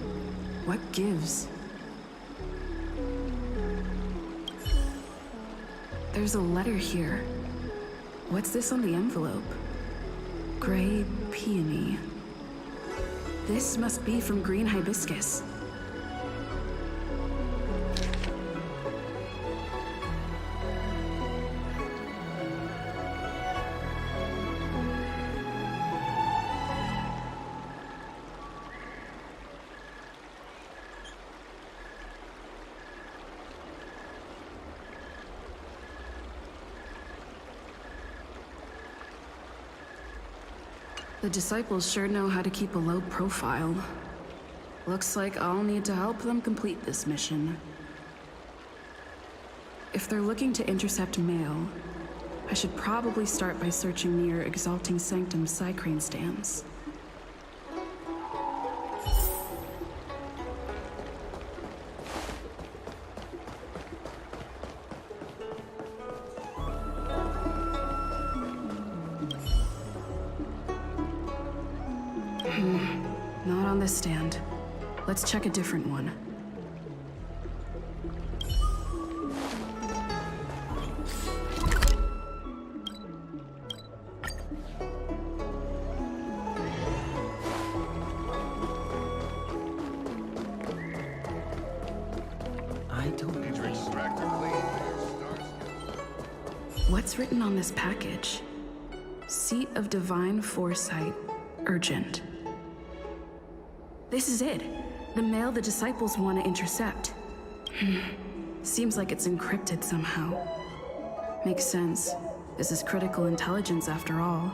What gives? There's a letter here. What's this on the envelope? Grey Peony. This must be from Green Hibiscus. The disciples sure know how to keep a low profile. Looks like I'll need to help them complete this mission. If they're looking to intercept mail, I should probably start by searching near Exalting Sanctum Psycrane stands. Not on this stand. Let's check a different one. What's written on this package? Seat of Divine Foresight, urgent. This is it. The mail the disciples want to intercept. Seems like it's encrypted somehow. Makes sense. This is critical intelligence after all.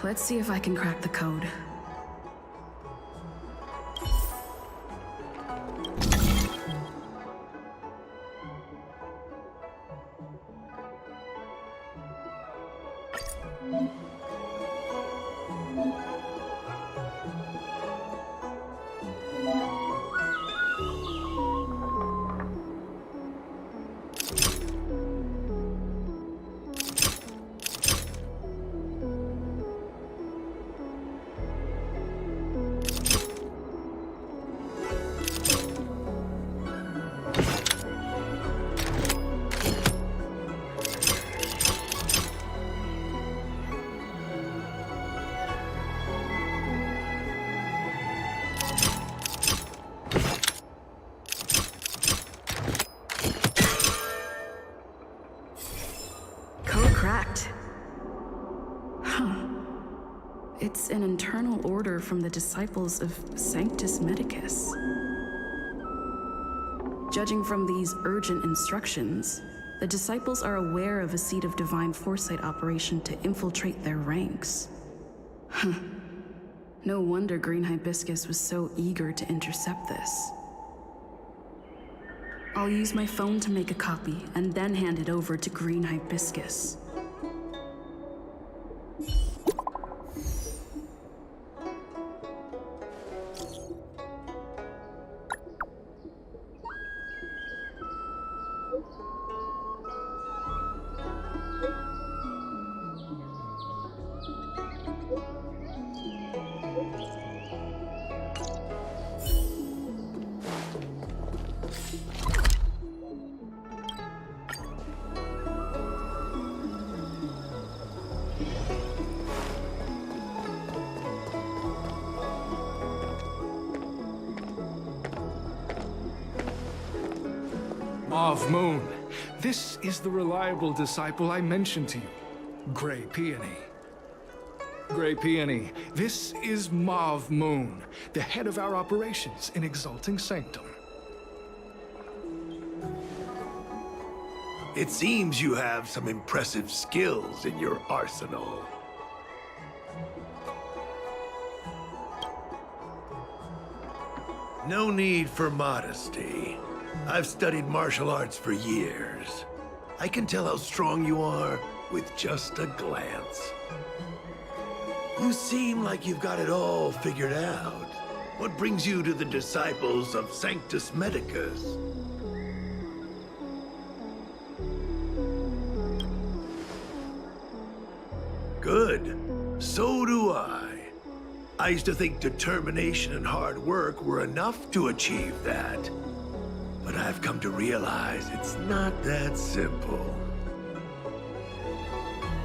Let's see if I can crack the code. It's an internal order from the disciples of Sanctus Medicus. Judging from these urgent instructions, the disciples are aware of a seed of divine foresight operation to infiltrate their ranks. Huh. No wonder Green Hibiscus was so eager to intercept this. I'll use my phone to make a copy and then hand it over to Green Hibiscus. Mauve Moon, this is the reliable disciple I mentioned to you, Grey Peony. Grey Peony, this is Mauve Moon, the head of our operations in Exalting Sanctum. It seems you have some impressive skills in your arsenal. No need for modesty. I've studied martial arts for years. I can tell how strong you are with just a glance. You seem like you've got it all figured out. What brings you to the disciples of Sanctus Medicus? Good. So do I. I used to think determination and hard work were enough to achieve that. But I've come to realize it's not that simple.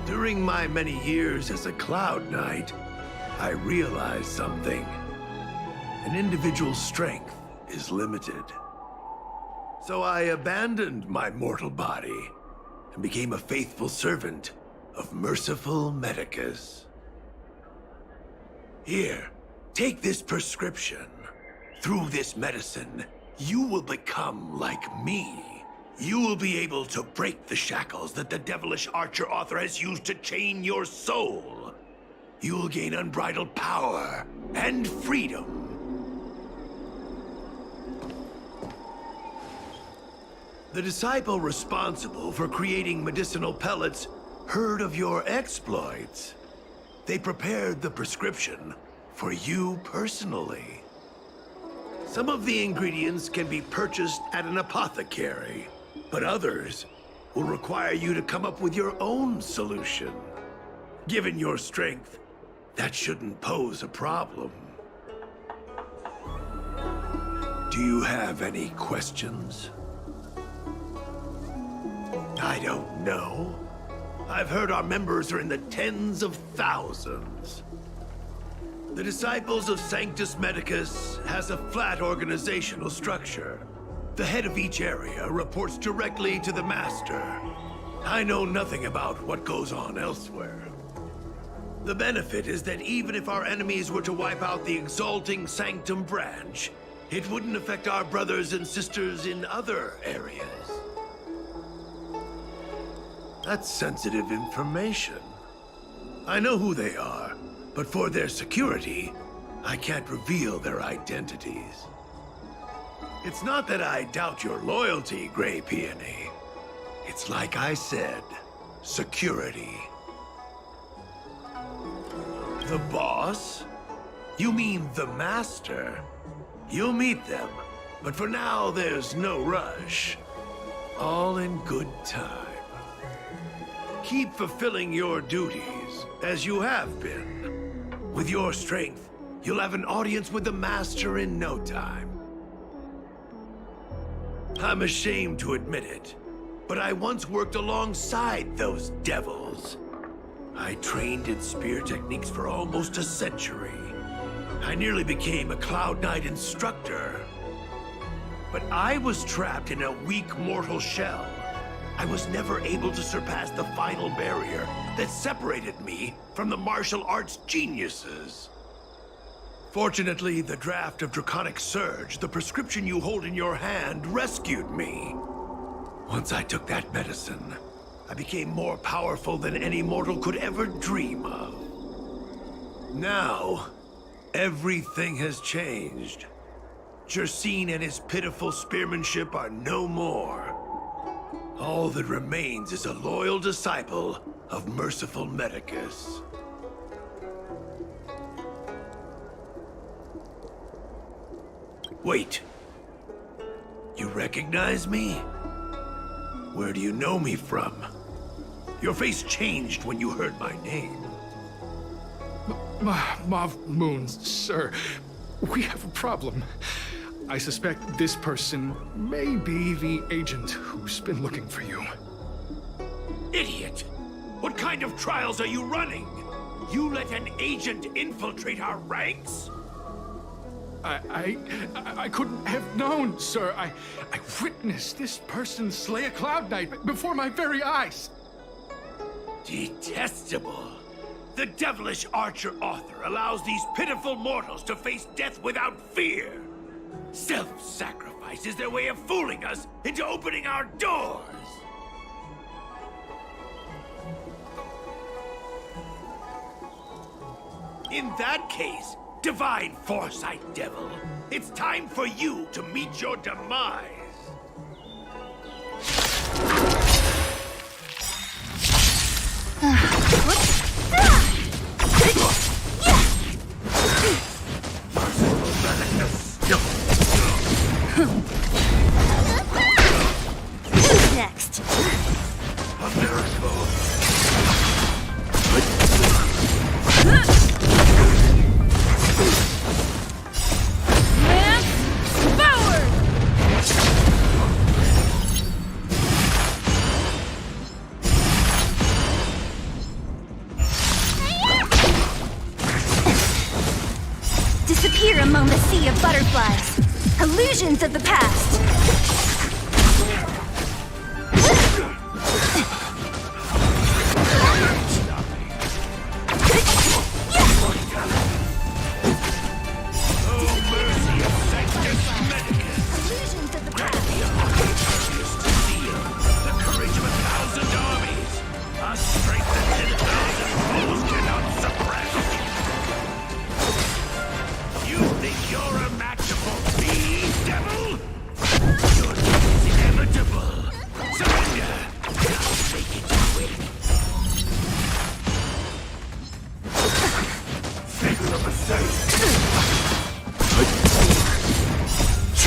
During my many years as a Cloud Knight, I realized something. An individual's strength is limited. So I abandoned my mortal body and became a faithful servant of merciful Medicus. Here, take this prescription. Through this medicine, you will become like me. You will be able to break the shackles that the devilish archer author has used to chain your soul. You will gain unbridled power and freedom. The disciple responsible for creating medicinal pellets heard of your exploits. They prepared the prescription for you personally. Some of the ingredients can be purchased at an apothecary, but others will require you to come up with your own solution. Given your strength, that shouldn't pose a problem. Do you have any questions? I don't know. I've heard our members are in the tens of thousands. The Disciples of Sanctus Medicus has a flat organizational structure. The head of each area reports directly to the Master. I know nothing about what goes on elsewhere. The benefit is that even if our enemies were to wipe out the Exalting Sanctum branch, it wouldn't affect our brothers and sisters in other areas. That's sensitive information. I know who they are, but for their security, I can't reveal their identities. It's not that I doubt your loyalty, Grey Peony. It's like I said, security. The boss? You mean the Master? You'll meet them, but for now there's no rush. All in good time. Keep fulfilling your duties, as you have been. With your strength, you'll have an audience with the Master in no time. I'm ashamed to admit it, but I once worked alongside those devils. I trained in spear techniques for almost a century. I nearly became a Cloud Knight instructor. But I was trapped in a weak mortal shell. I was never able to surpass the final barrier that separated me from the martial arts geniuses. Fortunately, the draft of Draconic Surge, the prescription you hold in your hand, rescued me. Once I took that medicine, I became more powerful than any mortal could ever dream of. Now, everything has changed. Jersine and his pitiful spearmanship are no more. All that remains is a loyal disciple of merciful Medicus. Wait. You recognize me? Where do you know me from? Your face changed when you heard my name. Mav Moons, sir. We have a problem. I suspect this person may be the agent who's been looking for you. Idiot! What kind of trials are you running? You let an agent infiltrate our ranks? I couldn't have known, sir. I witnessed this person slay a Cloud Knight before my very eyes. Detestable. The devilish archer author allows these pitiful mortals to face death without fear. Self-sacrifice is their way of fooling us into opening our doors. In that case, divine foresight, devil, it's time for you to meet your demise. Who's next? A miracle. Disappear among the sea of butterflies. Illusions of the past.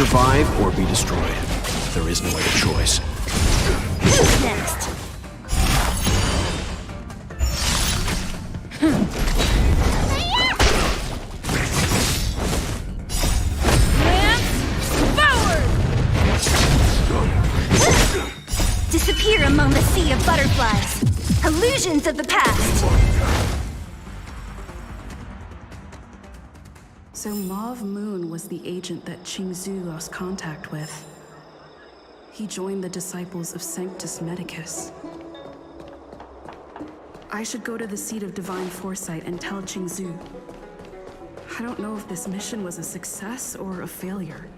Survive or be destroyed. There is no other choice. Who's next? Disappear among the sea of butterflies. Illusions of the past. So Mauve Moon was the agent that Xianzhou lost contact with. He joined the disciples of Sanctus Medicus. I should go to the seat of divine foresight and tell Xianzhou. I don't know if this mission was a success or a failure.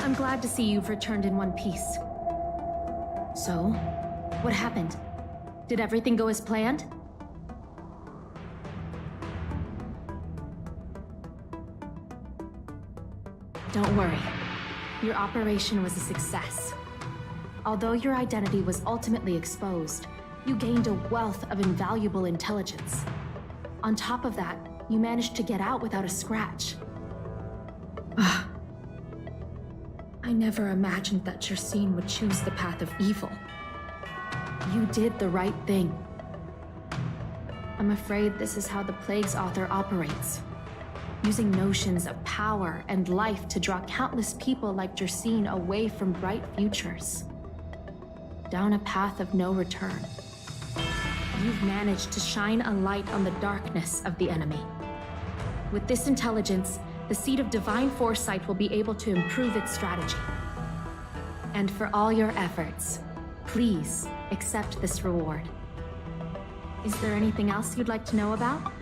I'm glad to see you've returned in one piece. So, what happened? Did everything go as planned? Don't worry. Your operation was a success. Although your identity was ultimately exposed, you gained a wealth of invaluable intelligence. On top of that, you managed to get out without a scratch. I never imagined that Jersine would choose the path of evil. You did the right thing. I'm afraid this is how the Plague's author operates. Using notions of power and life to draw countless people like Jersine away from bright futures. Down a path of no return. You've managed to shine a light on the darkness of the enemy. With this intelligence, the Seed of Divine Foresight will be able to improve its strategy. And for all your efforts, please accept this reward. Is there anything else you'd like to know about?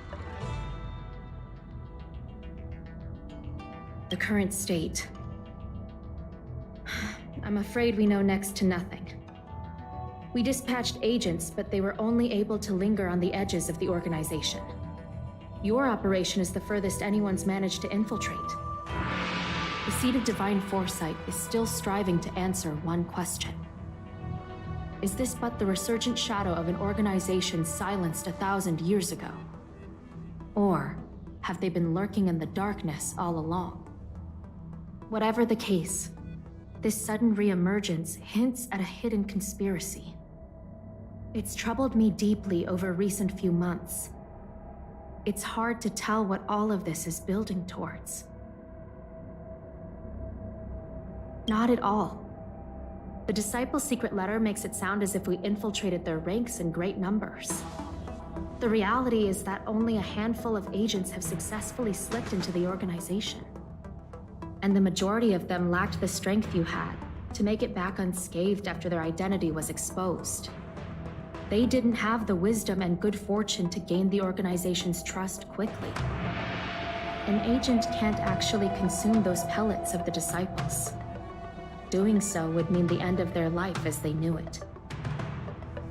The current state. I'm afraid we know next to nothing. We dispatched agents, but they were only able to linger on the edges of the organization. Your operation is the furthest anyone's managed to infiltrate. The Seed of Divine Foresight is still striving to answer one question. Is this but the resurgent shadow of an organization silenced 1,000 years ago? Or have they been lurking in the darkness all along? Whatever the case, this sudden reemergence hints at a hidden conspiracy. It's troubled me deeply over recent few months. It's hard to tell what all of this is building towards. Not at all. The Disciples' secret letter makes it sound as if we infiltrated their ranks in great numbers. The reality is that only a handful of agents have successfully slipped into the organization. And the majority of them lacked the strength you had to make it back unscathed after their identity was exposed. They didn't have the wisdom and good fortune to gain the organization's trust quickly. An agent can't actually consume those pellets of the Disciples. Doing so would mean the end of their life as they knew it.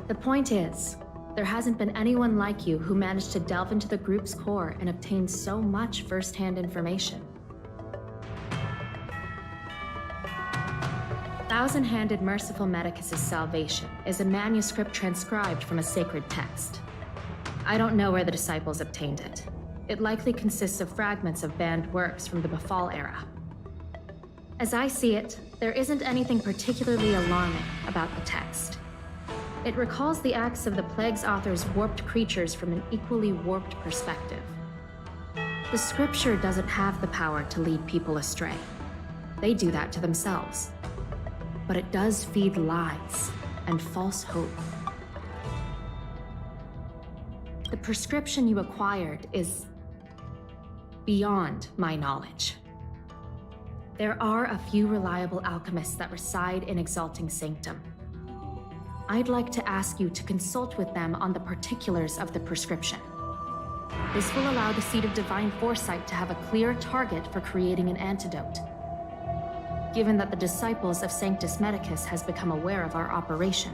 The point is, there hasn't been anyone like you who managed to delve into the group's core and obtain so much first-hand information. Thousand-Handed Merciful Medicus' Salvation is a manuscript transcribed from a sacred text. I don't know where the Disciples obtained it. It likely consists of fragments of banned works from the Befall era. As I see it, there isn't anything particularly alarming about the text. It recalls the acts of the Plague's author's warped creatures from an equally warped perspective. The scripture doesn't have the power to lead people astray. They do that to themselves. But it does feed lies and false hope. The prescription you acquired is beyond my knowledge. There are a few reliable alchemists that reside in Exalting Sanctum. I'd like to ask you to consult with them on the particulars of the prescription. This will allow the Seed of Divine Foresight to have a clear target for creating an antidote. Given that the Disciples of Sanctus Medicus has become aware of our operation,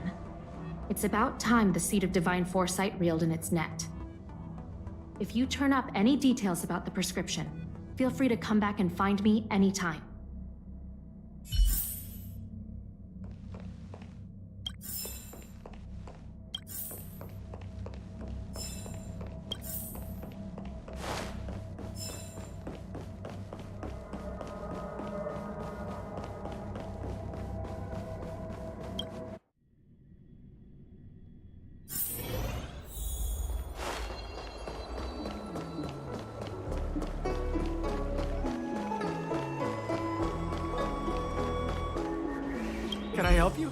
it's about time the Seed of Divine Foresight reeled in its net. If you turn up any details about the prescription, feel free to come back and find me anytime. Can I help you?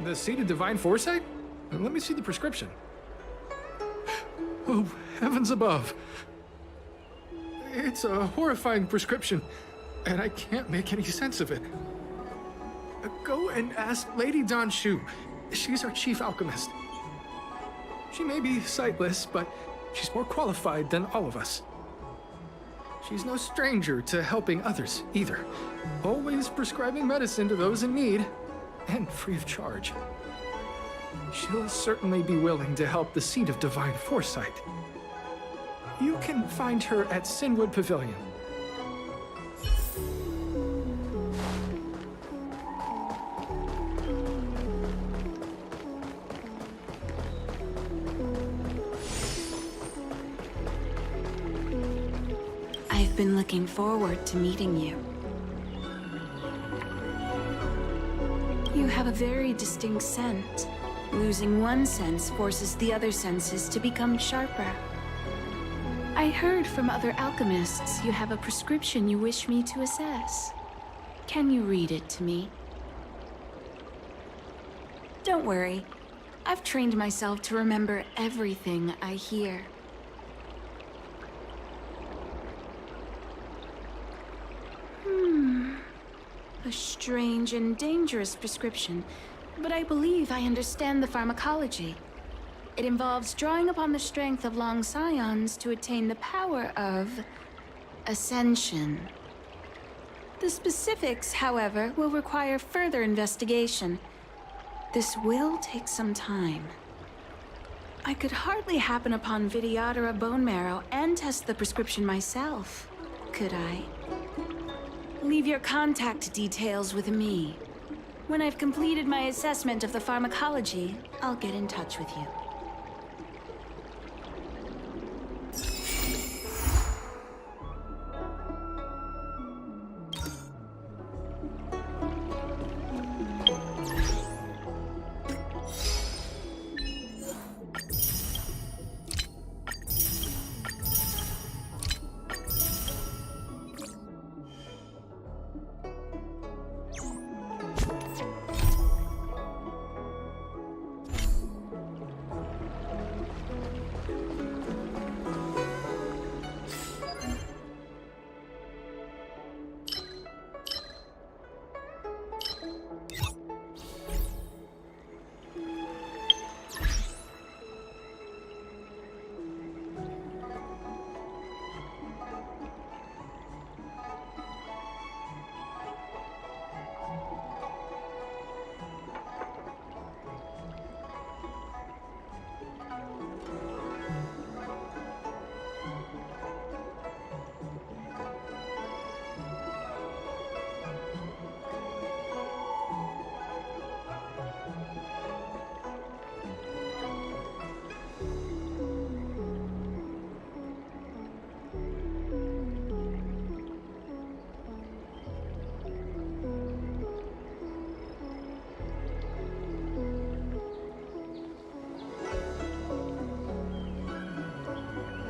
The Seed of Divine Foresight? Let me see the prescription. Oh, heavens above. It's a horrifying prescription, and I can't make any sense of it. Go and ask Lady Dan Shu. She's our chief alchemist. She may be sightless, but she's more qualified than all of us. She's no stranger to helping others, either. Always prescribing medicine to those in need, and free of charge. She'll certainly be willing to help the Seed of Divine Foresight. You can find her at Sinwood Pavilion. I've been looking forward to meeting you. You have a very distinct scent. Losing one sense forces the other senses to become sharper. I heard from other alchemists you have a prescription you wish me to assess. Can you read it to me? Don't worry. I've trained myself to remember everything I hear. A strange and dangerous prescription, but I believe I understand the pharmacology. It involves drawing upon the strength of long scions to attain the power of ascension. The specifics, however, will require further investigation. This will take some time. I could hardly happen upon Vidyadhara bone marrow and test the prescription myself, could I? Leave your contact details with me. When I've completed my assessment of the pharmacology, I'll get in touch with you.